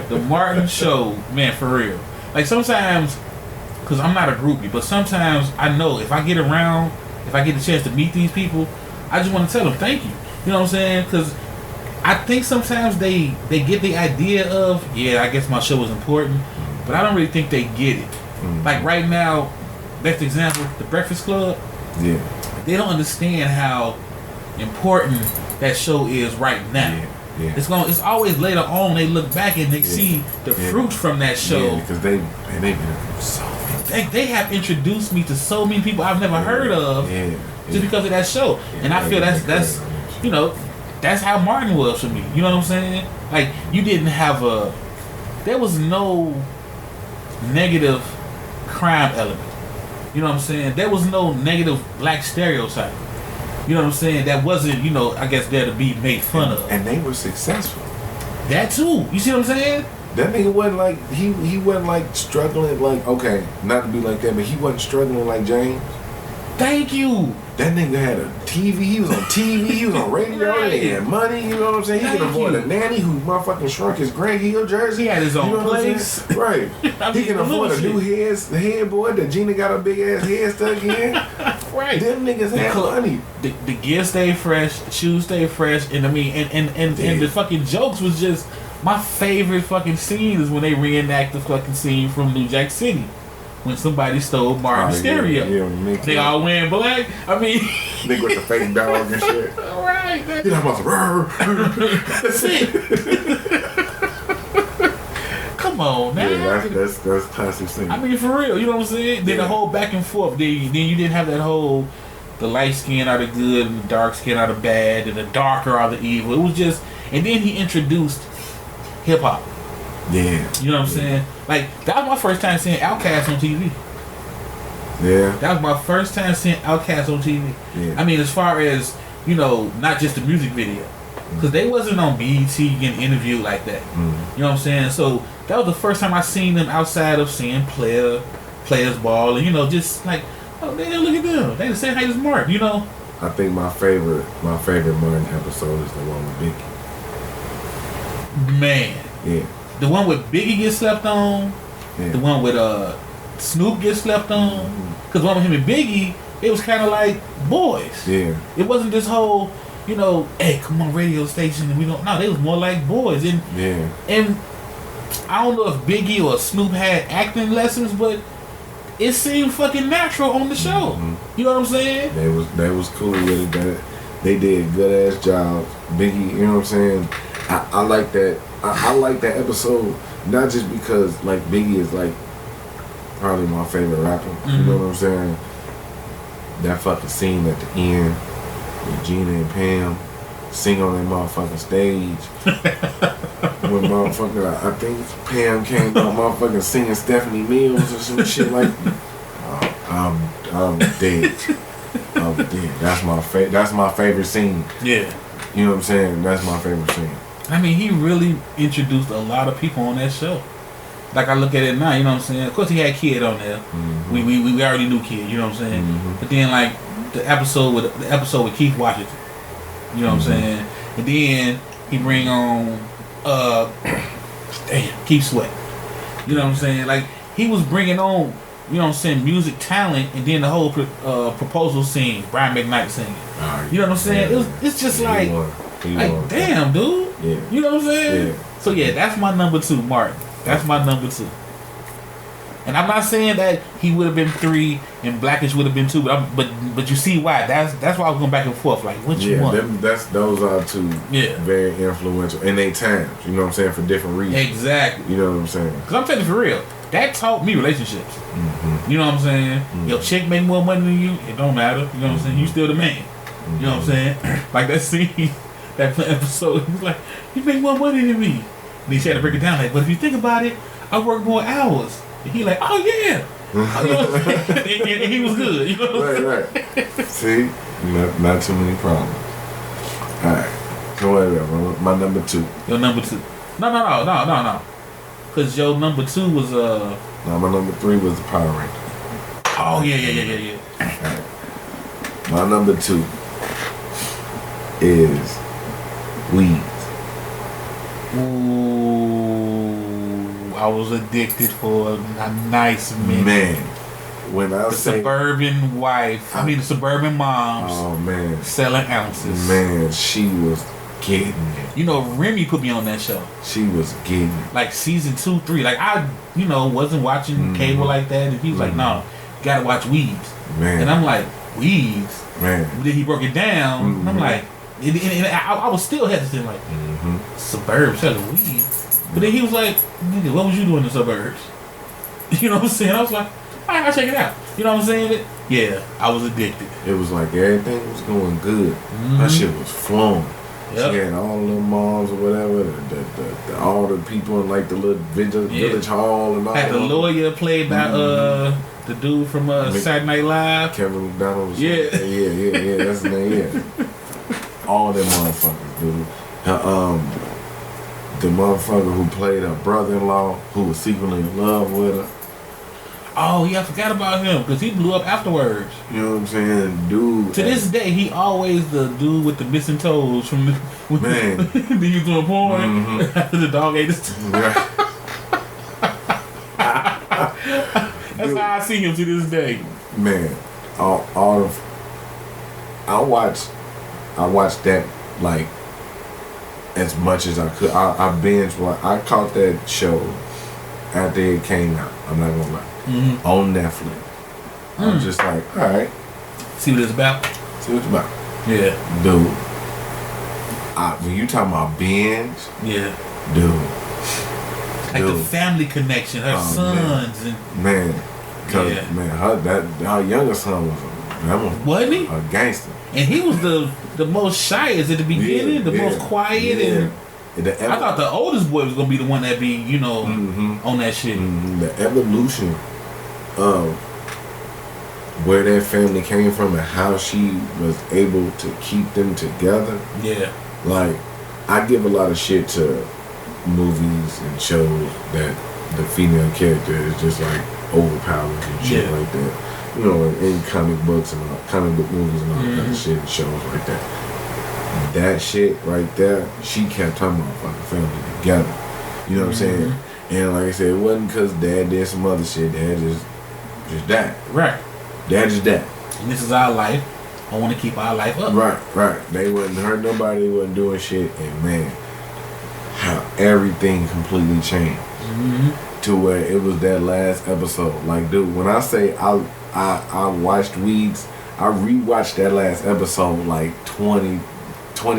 the Martin show, man, for real. Like, sometimes, because I'm not a groupie, but sometimes I know if I get around, if I get the chance to meet these people, I just want to tell them thank you. You know what I'm saying? Because I think sometimes they get the idea of, I guess my show is important, but I don't really think they get it. Mm-hmm. Like right now, best example, The Breakfast Club. Yeah. They don't understand how important that show is right now. Yeah. It's always later on they look back and they see the fruit from that show. Yeah, because they've been so many. They have introduced me to so many people I've never heard of just because of that show. And I feel that's that's how Martin was for me. You know what I'm saying? Like, you didn't have there was no negative crime element. You know what I'm saying? There was no negative black stereotype. You know what I'm saying? That wasn't, I guess there to be made fun of. And they were successful. That too. You see what I'm saying? That nigga wasn't like, he wasn't like struggling like, okay, not to be like that, but he wasn't struggling like James. Thank you. That nigga had a TV, he was on TV, he was on radio, Right. He had money, you know what I'm saying? He could afford a nanny who motherfucking shrunk his Greg Hill jersey. He had his own place. Right. He can afford a new headboard that Gina got a big ass head stuck in. Right. Them niggas had money. The gear stayed fresh, the shoes stayed fresh, and and the fucking jokes was just, my favorite fucking scene is when they reenact the fucking scene from New Jack City. When somebody stole Martin's stereo. Yeah, they all wearing black. I mean, nigga with the fake dog and shit. Right. You know about That's it. Come on, now. Yeah, that's classic scene. I mean, for real. You know what I'm saying? Then the whole back and forth. Then you didn't have that whole, the light skin are the good and the dark skin are the bad and the darker are the evil. It was just, and then he introduced hip hop. Yeah. You know what I'm saying? Like, that was my first time seeing Outkast on TV. Yeah. That was my first time seeing Outkast on TV. Yeah. I mean, as far as, not just the music video. Because they wasn't on BET getting interviewed like that. You know what I'm saying? So, that was the first time I seen them outside of seeing players ball. And, just like, oh, man, look at them. They the same height as Mark, I think my favorite Martin episode is the one with Biggie. Man. Yeah. The one with Biggie gets slept on. Yeah. The one with Snoop gets slept on. Because the one with him and Biggie, it was kind of like boys. Yeah. It wasn't this whole, hey, come on, radio station, and we don't. No, they was more like boys. And I don't know if Biggie or Snoop had acting lessons, but it seemed fucking natural on the show. Mm-hmm. You know what I'm saying? They was cool with it. They did good ass jobs. Biggie, you know what I'm saying? I like that. I like that episode, not just because like Biggie is like probably my favorite rapper. You know what I'm saying? That fucking scene at the end with Gina and Pam sing on that motherfucking stage. When motherfucker, I think Pam came out motherfucking singing Stephanie Mills or some shit like. Oh I'm dead. I'm dead. That's my favorite scene. Yeah. You know what I'm saying? That's my favorite scene. I mean, he really introduced a lot of people on that show. Like I look at it now, you know what I'm saying? Of course, he had Kid on there. Mm-hmm. We already knew Kid, you know what I'm saying? Mm-hmm. But then like the episode with Keith Washington, you know what I'm saying? And then he bring on Keith Sweat. You know what I'm saying? Like he was bringing on, you know what I'm saying, music talent, and then the whole proposal scene, Brian McKnight singing. You know what I'm saying? Yeah. It's just He like won. damn, dude. Yeah. You know what I'm saying? Yeah. So yeah, that's my number 2, Martin. That's my number 2. And I'm not saying that he would have been 3 and Blackish would have been 2, but you see why? That's why I was going back and forth. Like, which one? Those are 2 very influential in their times. You know what I'm saying, for different reasons. Exactly. You know what I'm saying? Because I'm telling you for real, that taught me relationships. Mm-hmm. You know what I'm saying? Mm-hmm. Your chick make more money than you, it don't matter. You know what I'm saying? You still the man. Mm-hmm. You know what I'm saying? Like that scene, that episode, he's like, you make more money than me. And he had to break it down like, but if you think about it, I work more hours. And he like, oh yeah. You know what I'm saying? and he was good. You know what I'm saying? Right. See? Not too many problems. Alright. So whatever. My number 2. Your number 2. No. Because your number 2 was No, my number 3 was the Power Ranger. Oh yeah. Alright. My number 2 is Weeds. Ooh, I was addicted for a nice minute. Man, when I The say suburban wife, the suburban moms oh man, selling ounces. man, she was getting it. You know, Remy put me on that show. She was getting it. Like season 2, 3. Like I, wasn't watching cable like that. And he was like, no, you gotta watch Weeds. Man. And I'm like, Weeds? Man. But then he broke it down. And I'm like, and I was still hesitant, like, suburbs selling weed. But then he was like, nigga, what was you doing in the suburbs? You know what I'm saying? I was like, all right, I'll check it out. You know what I'm saying? Yeah, I was addicted. It was like everything was going good. That shit was flowing. Yep. She had all the moms or whatever, all the people in like the little village hall and all. Had the lawyer played by the dude from Saturday Night Live. Kevin McDonald. Yeah. That's his name. Yeah. All them motherfuckers, dude. The motherfucker who played her brother-in-law, who was secretly in love with her. Oh yeah, I forgot about him because he blew up afterwards. You know what I'm saying, dude? To this day, he always the dude with the missing toes from the Man. he was doing porn after the dog ate his toes. That's Dude. how I see him to this day. Man, I watched that like as much as I could. I binge watched. I caught that show after it came out. I'm not gonna lie. On Netflix. I'm just like, all right, See what it's about? see what it's about, Yeah. dude. When you talking about binge, Yeah. dude, Like the Dude. family connection, her sons and man, cause Yeah. man, her younger son was wasn't he? a gangster. And he was the most shyest at the beginning, the most quiet, and I thought the oldest boy was gonna be the one that be, on that shit. The evolution of where that family came from and how she was able to keep them together. Yeah. Like, I give a lot of shit to movies and shows that the female character is just like overpowered and shit like that. You know, in comic books and comic book movies and all that kind of shit and shows like that. That shit right there, she kept her motherfucking family together. You know what I'm saying? And like I said, it wasn't because dad did some other shit. Dad just died. Right. Dad just died. And this is our life. I want to keep our life up. Right. They wasn't hurt nobody. They wasn't doing shit. And man, how everything completely changed to where it was that last episode. Like, dude, when I say I watched Weeds, I rewatched that last episode like 20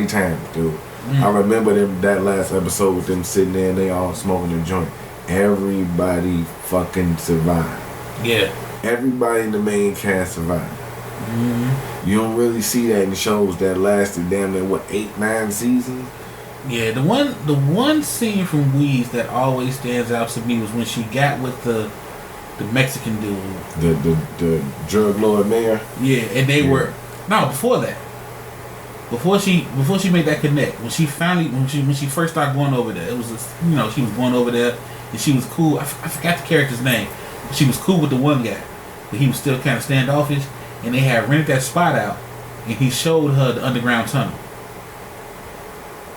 times, dude. I remember that last episode with them sitting there and they all smoking a joint. Everybody fucking survived. Yeah. Everybody in the main cast survived. You don't really see that in shows that lasted damn near 8-9 seasons. Yeah, the one scene from Weeds that always stands out to me was when she got with the the Mexican dude. The drug lord mayor. Yeah, and they were before that. Before she made that connect, when she first started going over there, it was she was going over there and she was cool. I forgot the character's name. But she was cool with the one guy, but he was still kind of standoffish. And they had rented that spot out, and he showed her the underground tunnel.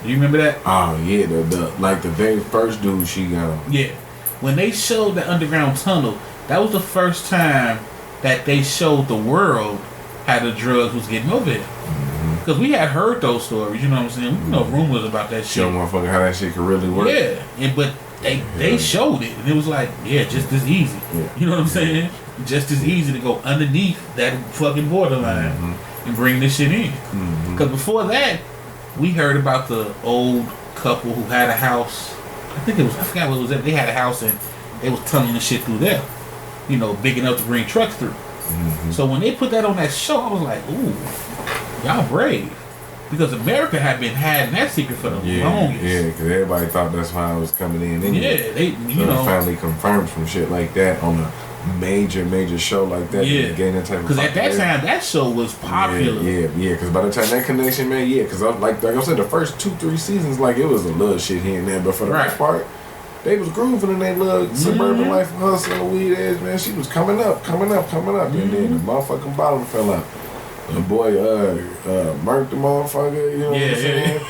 Do you remember that? Oh yeah, the very first dude she got. Yeah, when they showed the underground tunnel, that was the first time that they showed the world how the drugs was getting over there. Because we had heard those stories, you know what I'm saying? We know rumors about that shit. Show motherfucker how that shit could really work. Yeah, but they showed it, and it was like, just as easy. Yeah. You know what I'm saying? Just as easy to go underneath that fucking borderline and bring this shit in. Because before that, we heard about the old couple who had a house. I forgot what it was. They had a house and they was tunneling the shit through there. Big enough to bring trucks through. So when they put that on that show, I was like, ooh, y'all brave. Because America had been hiding that secret for the longest. Yeah, because everybody thought that's why I was coming in. Anyway. Yeah, they finally confirmed some shit like that on a major show like that. Yeah, because at that time that show was popular. Yeah. Because by the time that connection, man, because like I said, the first 2-3 seasons, like it was a little shit here and there, but for the most part, they was grooving in their little suburban life, hustling, weed ass, man. She was coming up, and then the motherfucking bottom fell out. The boy murked the motherfucker, you know what I'm saying?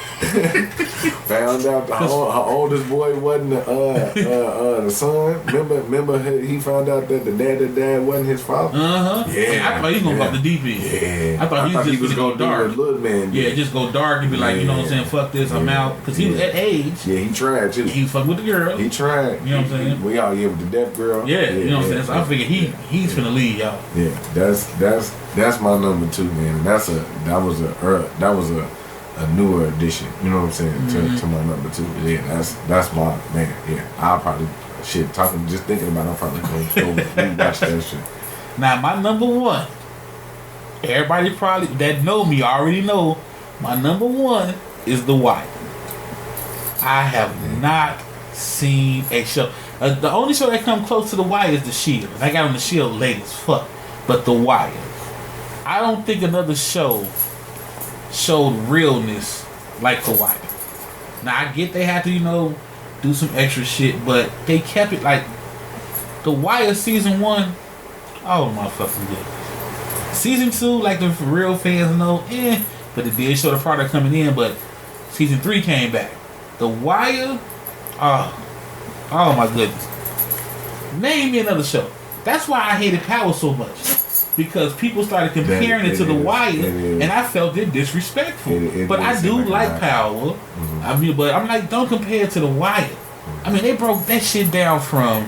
Found out her oldest boy wasn't the son. Remember he found out that the dad wasn't his father? Yeah. I thought he was going to go the deep end. Yeah. I thought he was going to go dark. Little man. Yeah, just go dark and be like, you know what I'm saying, fuck this, I'm out. Because he was at age. Yeah, he tried too. He fucked with the girl. He tried. You know what I'm saying? We out here with the deaf girl. Yeah, you know what I'm saying? So I figured he's finna lead y'all. Yeah, that's my number 2, man. That was a newer addition. You know what I'm saying? To my number 2. Yeah, that's my man. Yeah, I'll probably just thinking about it, I'll probably go rewatch that shit. Now my number 1. Everybody probably that know me already know my number 1 is The Wire. I have not seen a show. The only show that come close to The Wire is The Shield. I got on The Shield late as fuck, but The Wire. I don't think another show showed realness like The Wire. Now I get they had to, do some extra shit, but they kept it like The Wire season 1. Oh my fucking goodness. Season 2, like the real fans know, but it did show the product coming in. But season 3 came back. The Wire, oh my goodness. Name me another show. That's why I hated Power so much. Because people started comparing it to The Wire, and I felt it disrespectful. But I do like Power. I mean, but I'm like, don't compare it to The Wire. I mean, they broke that shit down from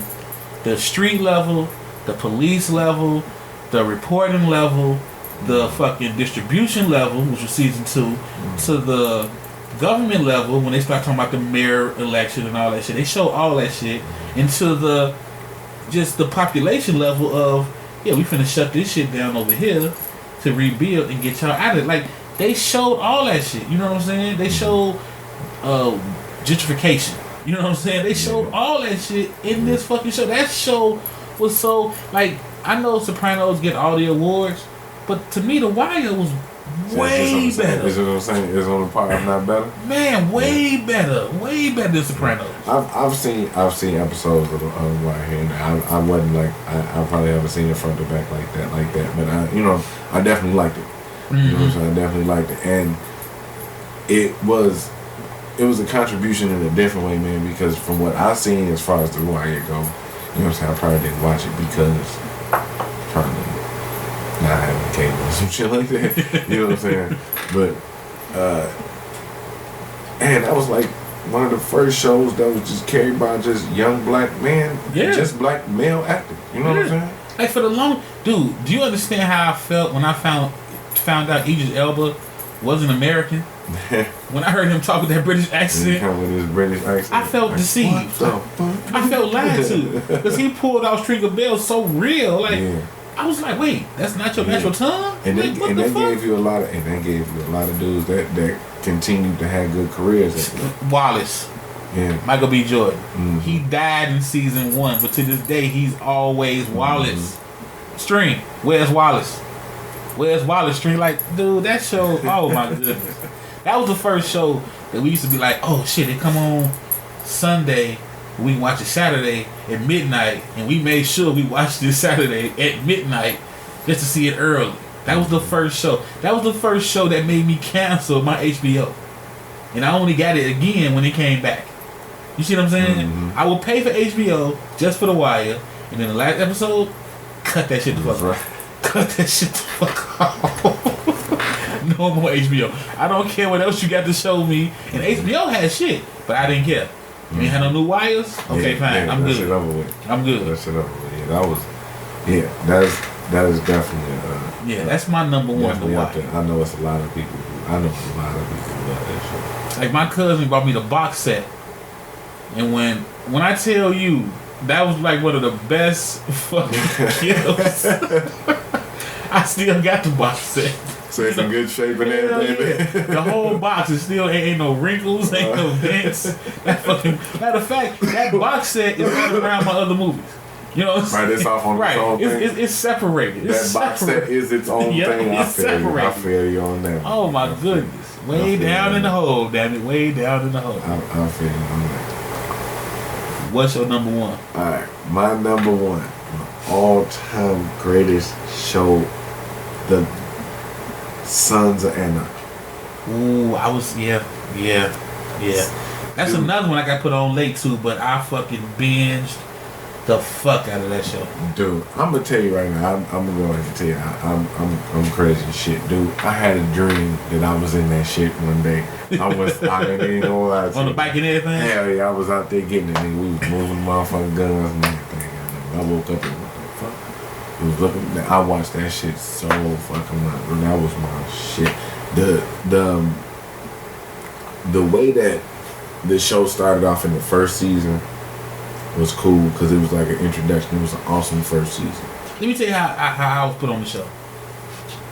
the street level, the police level, the reporting level, the fucking distribution level, which was season 2, to the government level when they start talking about the mayor election and all that shit. They show all that shit, into the population level of, we finna shut this shit down over here to rebuild and get y'all out of it. Like, they showed all that shit. You know what I'm saying? They showed gentrification. You know what I'm saying? They showed all that shit in this fucking show. That show was so, like, I know Sopranos get all the awards, but to me, The Wire was way better. Is what I'm saying? Is on the part I'm not better? Man, way better than Sopranos. I've seen episodes of The Wire here and there. I wasn't like, I probably haven't seen it front to back like that. But I definitely liked it. You know what I'm saying? I definitely liked it, and it was a contribution in a different way, man. Because from what I've seen as far as The Wire go, you know what I'm saying, I probably didn't watch it because probably not having cable or some shit like that. You know what I'm saying? But and that was like one of the first shows that was just carried by just young black men, just black male actors. You know what I'm saying? Like, for the long, dude, do you understand how I felt when I found out Idris Elba wasn't American? When I heard him talk with that British accent, I felt deceived. I felt lied to, because he pulled out String of Bells so real. Like, I was like, wait, that's not your natural tongue? And like, they gave you a lot of dudes that continued to have good careers. Wallace. Yeah. Michael B. Jordan. He died in season 1, but to this day, he's always Wallace. String, where's Wallace? Where's Wallace? String, like, dude, that show, oh my goodness. That was the first show that we used to be like, oh shit, it come on Sunday, we can watch it Saturday at midnight, and we made sure we watched it Saturday at midnight just to see it early. That was the first show. That was the first show that made me cancel my HBO. And I only got it again when it came back. You see what I'm saying? I will pay for HBO just for The Wire, and then the last episode, cut that shit the fuck off. Cut that shit the fuck off. No more HBO. I don't care what else you got to show me. And HBO had shit, but I didn't care. You ain't had no new wires? Okay, fine. I'm good. I'm good. That shit over with. Yeah, that was. Yeah, that is definitely. Yeah, that's my number one. Definitely up there. I know it's a lot of people. I know a lot of people who love that show. Like my cousin bought me the box set, and when I tell you that was like one of the best fucking kills, I still got the box set. So it's in good shape and everything. Yeah. The whole box is still ain't no wrinkles, ain't no dents. That fucking matter of fact, that box set is right around my other movies. You know, right, it's off on its own thing. It's separated. That box set is its own thing. I feel you on that. Oh my goodness. Way down in the hole, damn it. Way down in the hole. I feel you on that. What's your number one? Alright, my number one, my all-time greatest show, The Sons of Anarchy. Ooh, yeah. That's another one I got put on late too, but I fucking binged the fuck out of that show. Dude, I'm gonna tell you right now, I'm gonna go ahead and tell you, I'm crazy as shit, dude. I had a dream that I was in that shit one day. I ain't even gonna lie to you. On the bike and everything? Hell yeah, I was out there getting it, nigga. We was moving motherfucking guns and everything. I woke up and what the fuck? It was looking. I watched that shit so fucking much. And that was my shit. The way that the show started off in the first season was cool because it was like an introduction. It was an awesome first season. Let me tell you how I was put on the show.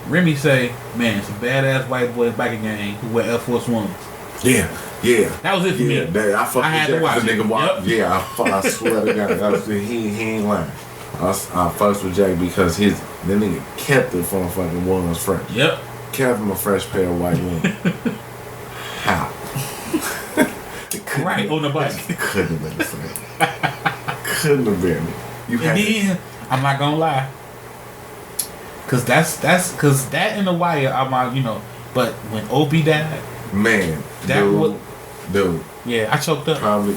Remy say, man, it's a badass white boy biking gang who wear Air Force Ones. Yeah. That was it for me. I had to watch it. Yep. Yeah, I swear to God, he ain't lying. I fucked with Jack because that nigga kept the fucking ones fresh. Yep. Kept him a fresh pair of white ones. How? Right on the bike. Couldn't have been the same. Couldn't have been. I'm not gonna lie. Cause cause that and The Wire are my, but when Opie died, man, dude. Yeah, I choked up. Probably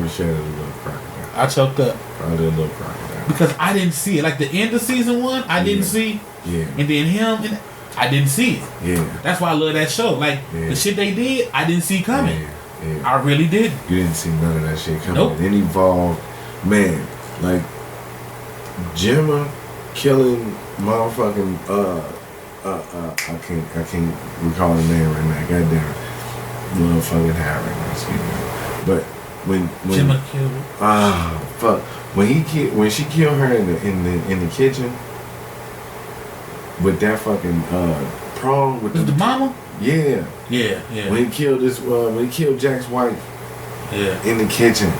shed a little crocodile. I choked up. Probably a little crocodile. Because I didn't see it. Like the end of season 1, I didn't see. Yeah. And then him, I didn't see it. Yeah. That's why I love that show. Like the shit they did, I didn't see coming. Yeah. I really didn't. You didn't see none of that shit coming. Nope. It evolved, man. Like Gemma killing motherfucking I can't recall the name right now. Goddamn, motherfucking hair right now. Excuse me. But when Gemma killed. Fuck. When she killed her in the kitchen with that fucking prong with the mama. Yeah. When he killed Jack's wife. Yeah. In the kitchen,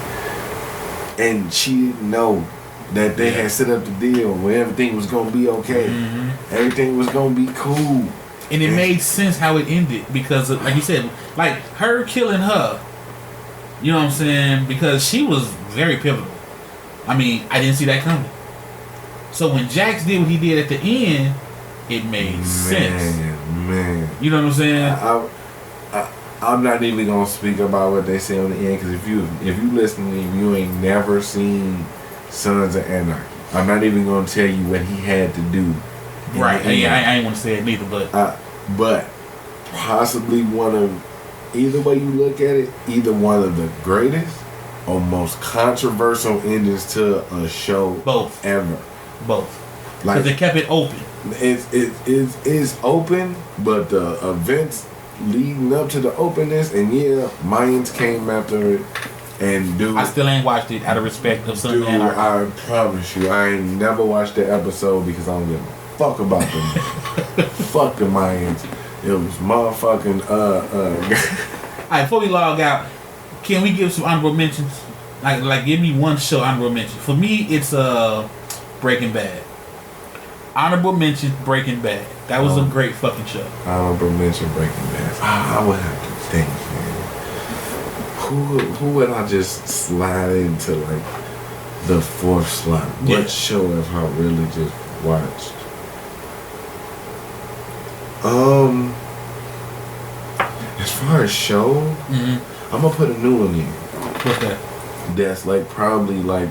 and she didn't know that they had set up the deal where everything was gonna be okay. Mm-hmm. Everything was gonna be cool. And it made sense how it ended because, like you said, like her killing her. You know what I'm saying? Because she was very pivotal. I mean, I didn't see that coming. So when Jax did what he did at the end, it made sense. Man. You know what I'm saying? I'm not even gonna speak about what they say on the end because if you listening, you ain't never seen Sons of Anarchy. I'm not even gonna tell you what he had to do. Right. I ain't want to say it neither, but possibly one of, either way you look at it, either one of the greatest or most controversial endings to a show both ever. Both. Like because they kept it open. It's open, but the events leading up to the openness, and Mayans came after it, and dude, I still ain't watched it out of respect of Sons of Anarchy. I promise you, I ain't never watched the episode because I don't give a fuck about them. Fuck the Mayans. It was motherfucking Alright, before we log out, Can we give some honorable mentions? Like give me one show honorable mention. For me, it's Breaking Bad. Honorable mention, Breaking Bad. That was a great fucking show. Honorable mention, Breaking Bad. I would have to think, man. Who would I just slide into like the fourth slot? Yeah. What show have I really just watched? As far as show, I'm gonna put a new one in. What's that? That's like probably like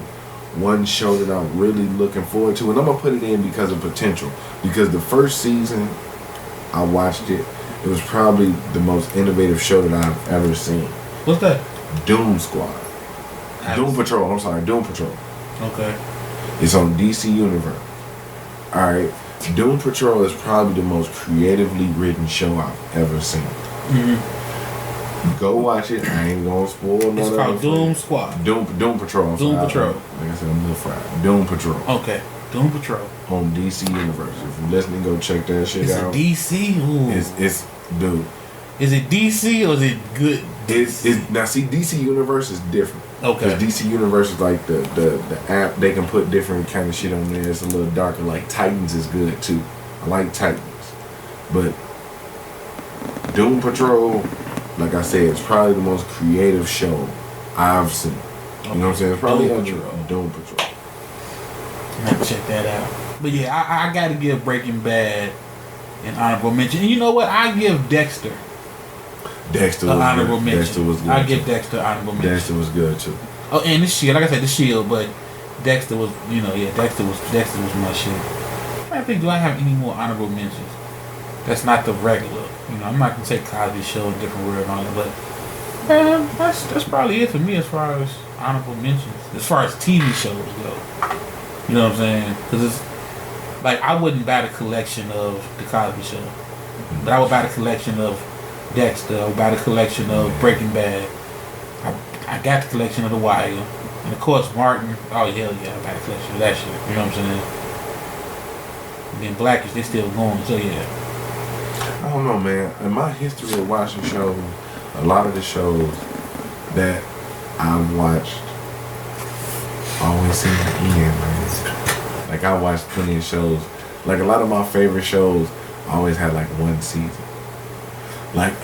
one show that I'm really looking forward to, and I'm gonna put it in because of potential. Because the first season, I watched it. It was probably the most innovative show that I've ever seen. What's that? Doom Squad. Doom Patrol. I'm sorry, Doom Patrol. Okay. It's on DC Universe. All right. Doom Patrol is probably the most creatively written show I've ever seen. Go watch it. I ain't gonna spoil none of it. It's called Doom Squad. Doom Patrol. Doom Patrol. Like I said, I'm a little fried. Doom Patrol. Okay. Doom Patrol. On DC Universe. If you're listening, go check that shit out. Is it DC? Ooh. It's dude. Is it DC or is it good? It's now see DC Universe is different. Okay. Because DC Universe is like the app, they can put different kind of shit on there. It's a little darker. Like Titans is good too. I like Titans. But Doom Patrol, like I said, it's probably the most creative show I've seen. You know what I'm saying? It's probably Doom Patrol. I have to check that out. But yeah, I gotta give Breaking Bad an honorable mention. And you know what? I give Dexter Dexter an was honorable good. mention. Dexter was good. I give Dexter honorable mention. Dexter was good too. Oh, and the Shield. Like I said, the Shield, but Dexter was, Dexter was my shit. I think, do I have any more honorable mentions? That's not the regular. I'm not gonna say Cosby Show, a different word on it, but that's probably it for me as far as honorable mentions. As far as TV shows go, you know what I'm saying? Because it's like I wouldn't buy the collection of the Cosby Show, but I would buy the collection of Dexter. I would buy the collection of Breaking Bad. I got the collection of The Wire, and of course Martin. Oh hell yeah, I got the collection of that shit. You know what I'm saying? And then Blackish, they still going, so yeah. I don't know, man. In my history of watching shows, a lot of the shows that I've watched always seem to end, man. Like I watched plenty of shows. Like a lot of my favorite shows always had like one season. Like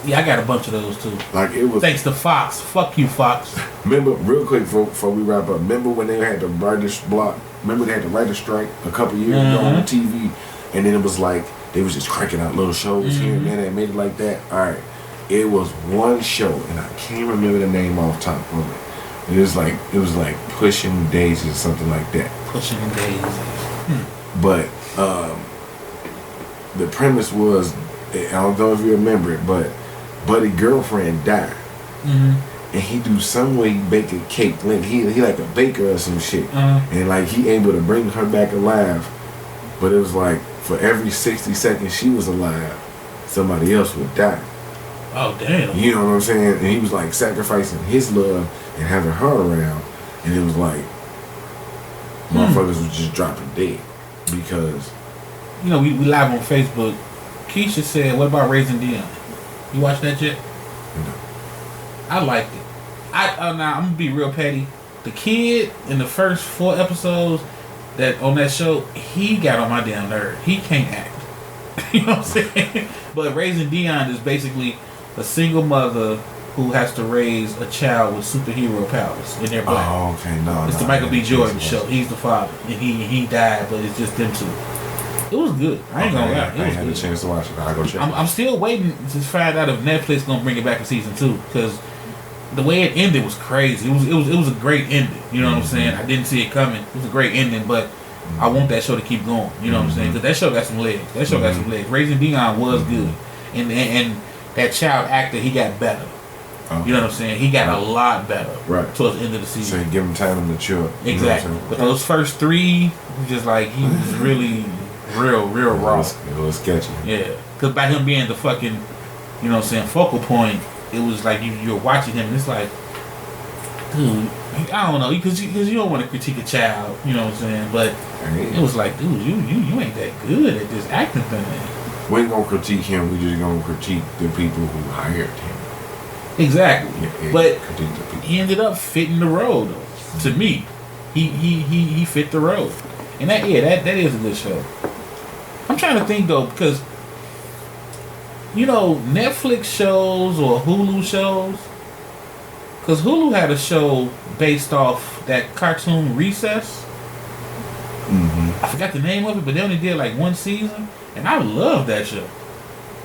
yeah, I got a bunch of those too. Like it was thanks to Fox. Fuck you, Fox. Remember, real quick before we wrap up. Remember when they had the writer's block? Remember they had the writer's strike a couple years ago on TV, and then it was like they was just cranking out little shows here and there that made it like that. All right, it was one show, and I can't remember the name off top of it. It was like Pushing Daisies or something like that. Pushing Daisies. But the premise was, I don't know if you remember it, but Buddy's girlfriend died. And he do some way bake a cake. Like he like a baker or some shit. And like he able to bring her back alive. But it was like for every 60 seconds she was alive, somebody else would die. Oh damn. You know what I'm saying? And he was like sacrificing his love and having her around. And it was like motherfuckers was just dropping dead. Because we live on Facebook. Keisha said, what about Raising Dion? You watch that yet? No. I liked it. Now I'm gonna be real petty. The kid in the first 4 episodes that on that show, he got on my damn nerve. He can't act. You know what I'm saying? But Raising Dion is basically a single mother who has to raise a child with superhero powers, and they're black. Oh, okay, no. It's the Michael B. Jordan show. He's the father, and he died, but it's just them two. It was good. I ain't gonna lie. I ain't had a chance to watch it. I'll go check it. I'm still waiting to find out if Netflix gonna bring it back for season 2, because the way it ended was crazy. It was a great ending. You know what I'm saying? I didn't see it coming. It was a great ending, but I want that show to keep going. You know what I'm saying? Because that show got some legs. Raising Dion was good, and that child actor, he got better. You know what I'm saying? He got a lot better towards the end of the season. So you give him time to mature. Exactly. But those first 3, just like he was really real raw. It was sketchy. Yeah. Because by him being the fucking, you know what I'm saying, focal point, it was like you're watching him and it's like, dude, I don't know, because you don't want to critique a child, you know what I'm saying, but it was like, dude, you ain't that good at this acting thing. We ain't gonna critique him, we just gonna critique the people who hired him. Exactly. Yeah, but continue to be. he ended up fitting the role, though. To me, he fit the role, and that is a good show. I'm trying to think though, because Netflix shows or Hulu shows, because Hulu had a show based off that cartoon Recess. Mm-hmm. I forgot the name of it, but they only did like one season, and I love that show.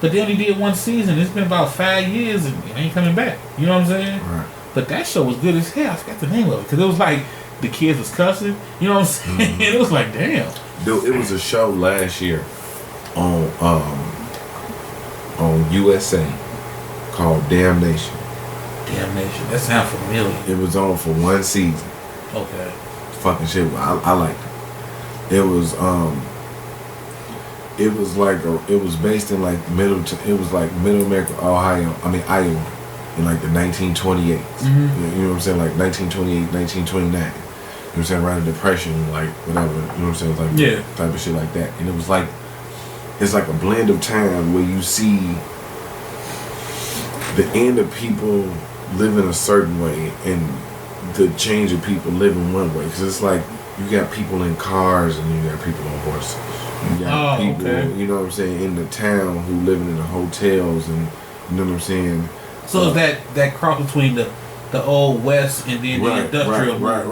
But they only did one season. It's been about 5 years, and it ain't coming back. You know what I'm saying? Right. But that show was good as hell. I forgot the name of it because it was like the kids was cussing. You know what I'm saying? It was like, damn. Dude, it was a show last year on USA called Damnation. Damnation. That sounds familiar. It was on for one season. Okay. Fucking shit. I liked it. It was based in like Middle America, Iowa in like the 1928s. Mm-hmm. You know what I'm saying? Like 1928, 1929. You know what I'm saying? Around the Depression, like whatever. You know what I'm saying? It's like type of shit like that. And it was like, it's like a blend of time where you see the end of people living a certain way and the change of people living one way. Because it's like you got people in cars and you got people on horses. You got people, you know what I'm saying, in the town who living in the hotels and you know what I'm saying. So is that cross between the old West and then the industrial? Right.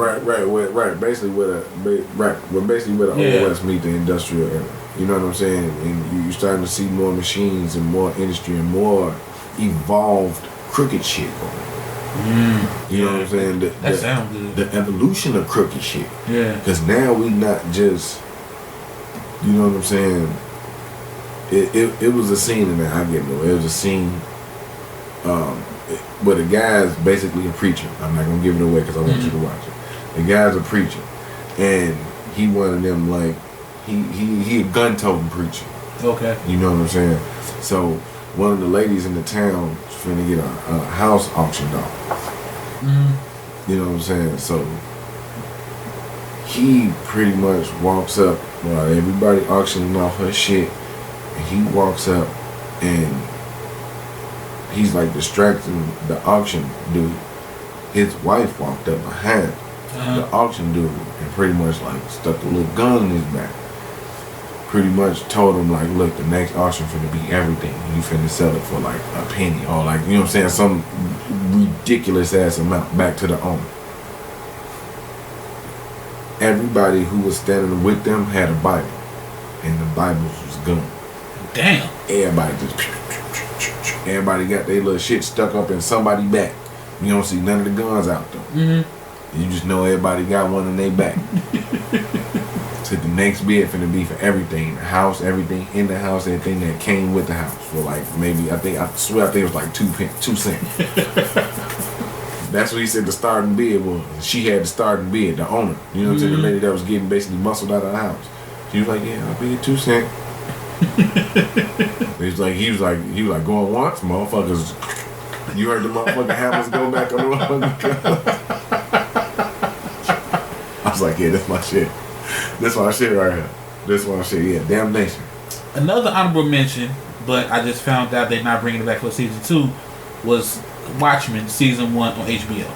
Basically where the old West meet the industrial era. You know what I'm saying? And you're starting to see more machines and more industry and more evolved crooked shit going. You know what I'm saying? That sounds good. The evolution of crooked shit. Yeah. Because now we not just, you know what I'm saying? It was a scene in there. I get it. It was a scene where the guy's basically a preacher. I'm not gonna give it away because I want you to watch it. The guy's a preacher, and he one of them like he a gun-toting preacher. Okay. You know what I'm saying? So one of the ladies in the town is finna get a house auctioned off. Mm-hmm. You know what I'm saying? So he pretty much walks up while everybody auctioning off her shit, and he walks up and he's like distracting the auction dude. His wife walked up behind the auction dude and pretty much like stuck a little gun in his back. Pretty much told him like, look, the next auction finna be everything. You finna sell it for like a penny or like, you know what I'm saying, some ridiculous ass amount back to the owner. Everybody who was standing with them had a Bible, and the Bibles was gone. Damn. Everybody got their little shit stuck up in somebody's back. You don't see none of the guns out though. Mm-hmm. You just know everybody got one in their back. So the next bid finna be for everything, the house, everything in the house, everything that came with the house for like maybe I think it was like 2 cents. That's what he said the starting bid was. She had the starting bid, the owner. You know what I'm saying? The lady that was getting basically muscled out of the house. She was like, yeah, I'll bid 2 cents. He was like going once, motherfuckers. You heard the motherfucking hammers go back on the motherfucking. I was like, yeah, that's my shit. That's my shit right here. That's my shit, yeah. Damnation. Another honorable mention, but I just found out they're not bringing it back for season 2, was Watchmen season 1 on HBO.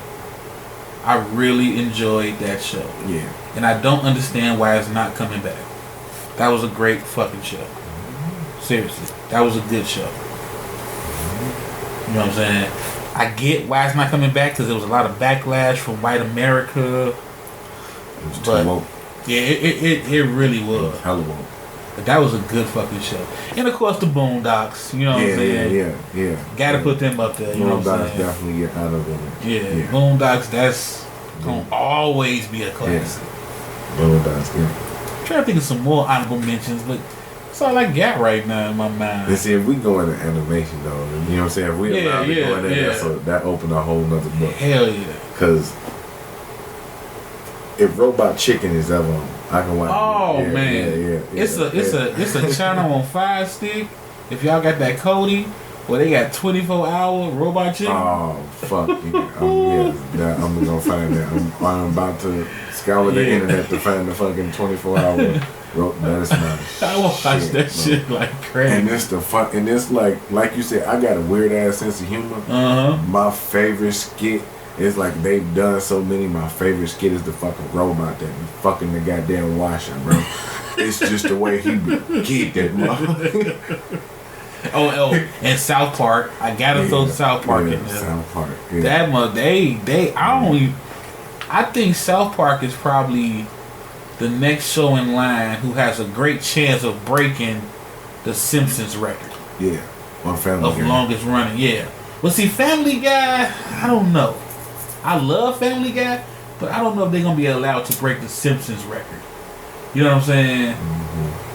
I really enjoyed that show. Yeah. And I don't understand why it's not coming back. That was a great fucking show. Seriously. That was a good show. You know what I'm saying? I get why it's not coming back because there was a lot of backlash from white America. It was too low. Yeah, it really was. Hella low. But that was a good fucking show. And of course the Boondocks, you know what I'm saying? Yeah. Gotta put them up there, you know what I'm saying? Definitely get out of it. Yeah, Boondocks, that's gonna always be a classic. Yeah. Boondocks, yeah. I'm trying to think of some more honorable mentions, but that's all I got right now in my mind. And see, if we go into animation though, you know what I'm saying? If we allowed to go in there, that opened a whole nother book. Hell yeah. Because if Robot Chicken is ever on, I can watch it. Oh man. It's a channel on Fire Stick. If y'all got that Cody, Well, they got 24-hour robot chicken. Oh fuck yeah! I'm gonna find that. I'm about to scour the internet to find the fucking 24-hour. That is my I watch shit, that shit like crazy. And it's the fuck. And it's like you said, I got a weird ass sense of humor. My favorite skit is like they've done so many. My favorite skit is the fucking robot that be fucking the goddamn washer, bro. It's just the way he get that motherfucker. Oh, and South Park. I gotta throw South Park in there. South Park. Yeah. That much. I think South Park is probably the next show in line who has a great chance of breaking the Simpsons record. Yeah. On Family of Guy. Longest running. Yeah. But see, Family Guy, I don't know. I love Family Guy, but I don't know if they're gonna be allowed to break the Simpsons record. You know what I'm saying?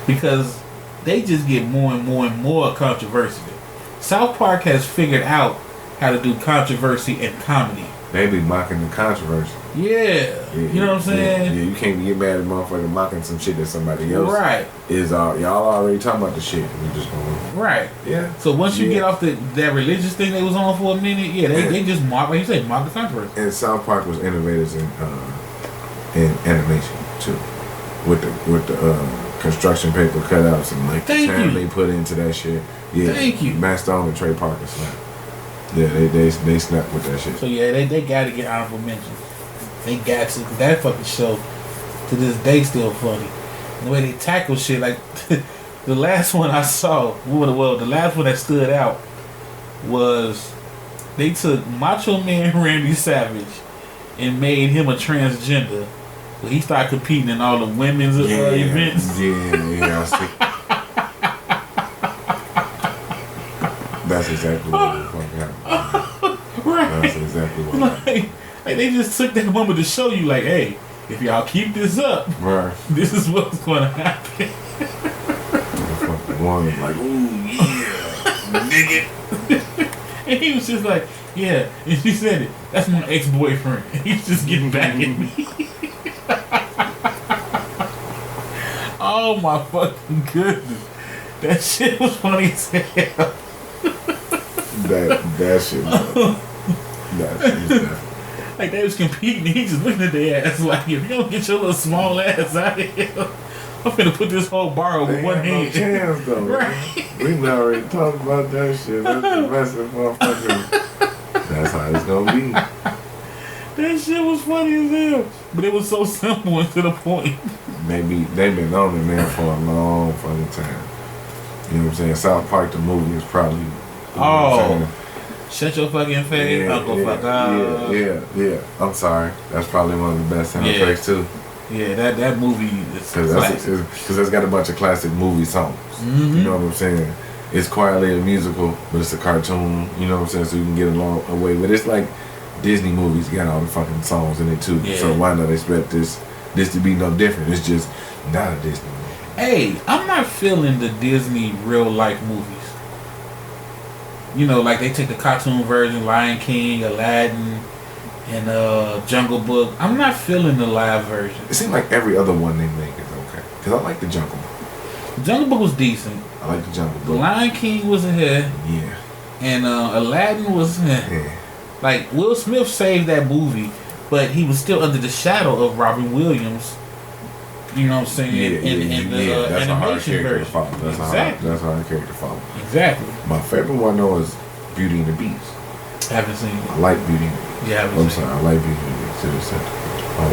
Because they just get more and more and more controversial. South Park has figured out how to do controversy and comedy. They be mocking the controversy. Yeah. You know what I'm saying? Yeah, you can't get mad at motherfucker mocking some shit that somebody else is y'all already talking about the shit. We just going right. Yeah. So once you get off that religious thing they was on for a minute, they just mock, like you said, mock the controversy. And South Park was innovators in animation too, with the construction paper cutouts and like the time they put into that shit. Yeah. Thank you. Matt Stone and Trey Parker snapped. Yeah, they snapped with that shit. So yeah, they got to get honorable mention. They got to. That fucking show to this day still funny. The way they tackle shit, like the last one I saw, the last one that stood out was they took Macho Man Randy Savage and made him a transgender. So he started competing in all the women's events. Yeah, I see. That's exactly what the fuck happened. Right. That's exactly what happened. Like they just took that moment to show you, like, hey, if y'all keep this up, right, this is what's going to happen. The fucking woman like, ooh, yeah, nigga. And he was just like, yeah. And she said it. That's my ex-boyfriend. And he's just getting back at me. Oh my fucking goodness. That shit was funny as hell. That shit was definitely. Like they was competing, he just looking at their ass like, if you don't get your little small ass out of here, I'm finna put this whole bar over one hand. No chance though. Right. We already talked about that shit. That's the massive motherfucker. That's how it's gonna be. That shit was funny as hell. But it was so simple and to the point. They've been on it, man, for a long fucking time. You know what I'm saying? South Park the movie is probably shut your fucking face, Uncle Fuck up. Yeah. I'm sorry. That's probably one of the best soundtracks too. Yeah, that movie is because that's got a bunch of classic movie songs. Mm-hmm. You know what I'm saying? It's quietly a musical, but it's a cartoon. You know what I'm saying? So you can get along away. But it's like Disney movies got all the fucking songs in it too. Yeah. So why not expect this to be no different? It's just not a Disney movie. Hey, I'm not feeling the Disney real life movies. You know, like they take the cartoon version, Lion King, Aladdin, and Jungle Book. I'm not feeling the live version. It seems like every other one they make is okay. Because I like the Jungle Book. The Jungle Book was decent. I like the Jungle Book. The Lion King was a hit. Yeah. And Aladdin was yeah. Like, Will Smith saved that movie, but he was still under the shadow of Robin Williams. You know what I'm saying? In the animation version. That's how our character follows. Exactly. My favorite one though is Beauty and the Beast. Haven't seen it. I like Beauty and the Beast. Yeah, I like Beauty and the Beast. I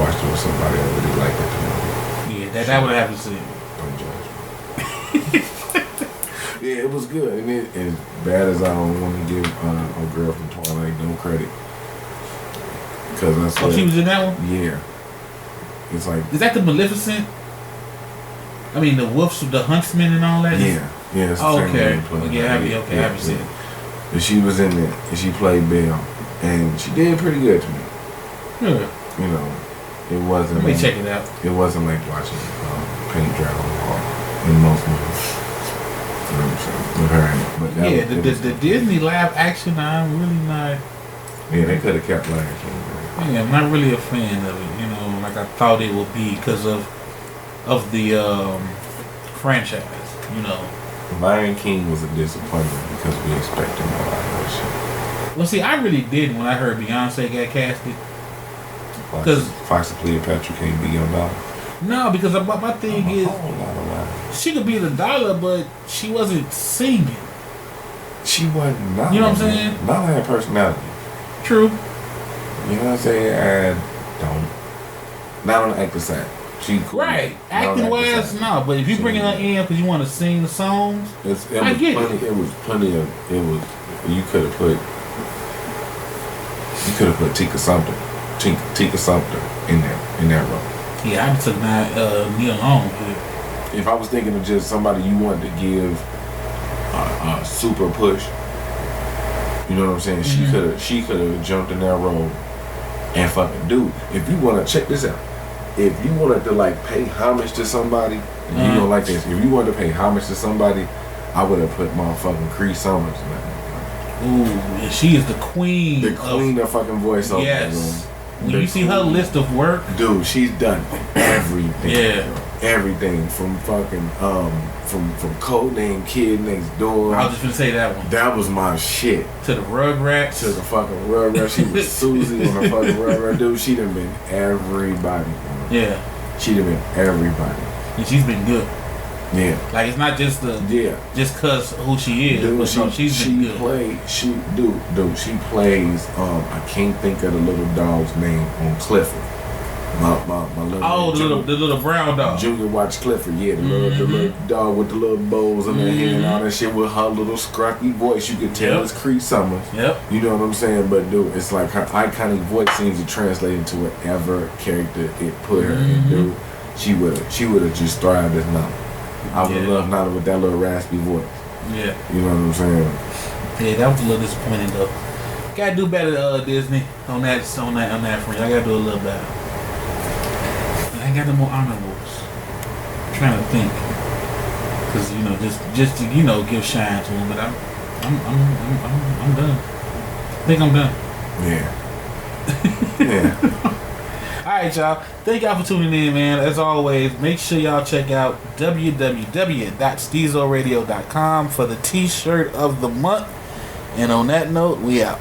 watched it with somebody I really liked it. Yeah, that one I haven't seen. Don't judge me. Yeah, it was good. And as bad as I don't want to give a girl from Twilight no credit. Because I said, she was in that one? Yeah. It's like, is that the Maleficent? I mean, the wolves, the huntsman, and all that. Yeah. It's the okay. I haven't seen it. And she was in there, and she played Belle, and she did pretty good to me. Yeah. You know, it wasn't. Let me check it out. It wasn't like watching paint dry on the wall in most movies. You know what I'm saying? With her in it. But the Disney live action, I'm really not. Yeah, they could have kept Lion King. Yeah, I'm not really a fan of it. You know, like I thought it would be because of the franchise. You know, Lion King was a disappointment because we expected more out of that shit. Well, see, I really didn't when I heard Beyonce got casted. Because Fox and Cleopatra can't be your daughter. No, because my thing is, she could be the dollar, but she wasn't singing. She wasn't. Nala, you know what I'm saying? Nala had personality. True. You know what I'm saying? Not on the acting side. She cool. Right. Acting wise, no. But if you bring her in because you want to sing the songs, I get it. It was plenty of. You could have put Tika Sumter in that role. Yeah, I took Neil Long. If I was thinking of just somebody you wanted to give a super push, you know what I'm saying? Mm-hmm. She could have jumped in that role and fucking dude. If you want to check this out, if you wanted to like pay homage to somebody, and you don't like this. If you wanted to pay homage to somebody, I would have put motherfucking Cree Summers, man. Ooh, and she is the queen. The queen of fucking voiceover. Yes. When you see her list of work, dude, she's done everything. Yeah. Everything from fucking from Codename Kid Next Door. I was just gonna say that one. That was my shit. To the Rugrats. To the fucking Rugrats. She was Susie on the fucking Rugrats. Dude, she done been everybody. Bro. Yeah. She done been everybody. And she's been good. Yeah. Like it's not just just cause who she is, dude, but she's been good. She plays I can't think of the little dog's name on Clifford. My little the little brown dog. Junior watched Clifford, yeah, the little dog with the little bows on their head and all that shit with her little scruffy voice. You could tell it's Cree Summers. Yep. You know what I'm saying? But dude, it's like her iconic voice seems to translate into whatever character it put her in. Dude, she would have just thrived as Nala. I would have loved Nala with that little raspy voice. Yeah. You know what I'm saying? Yeah, that was a little disappointing though. Gotta do better, Disney, on that front. I gotta do a little better. I got the more honorables. I'm trying to think, cause just to give shine to them. But I'm done. I think I'm done. Yeah. Yeah. All right, y'all. Thank y'all for tuning in, man. As always, make sure y'all check out www.stezoradio.com for the t-shirt of the month. And on that note, we out.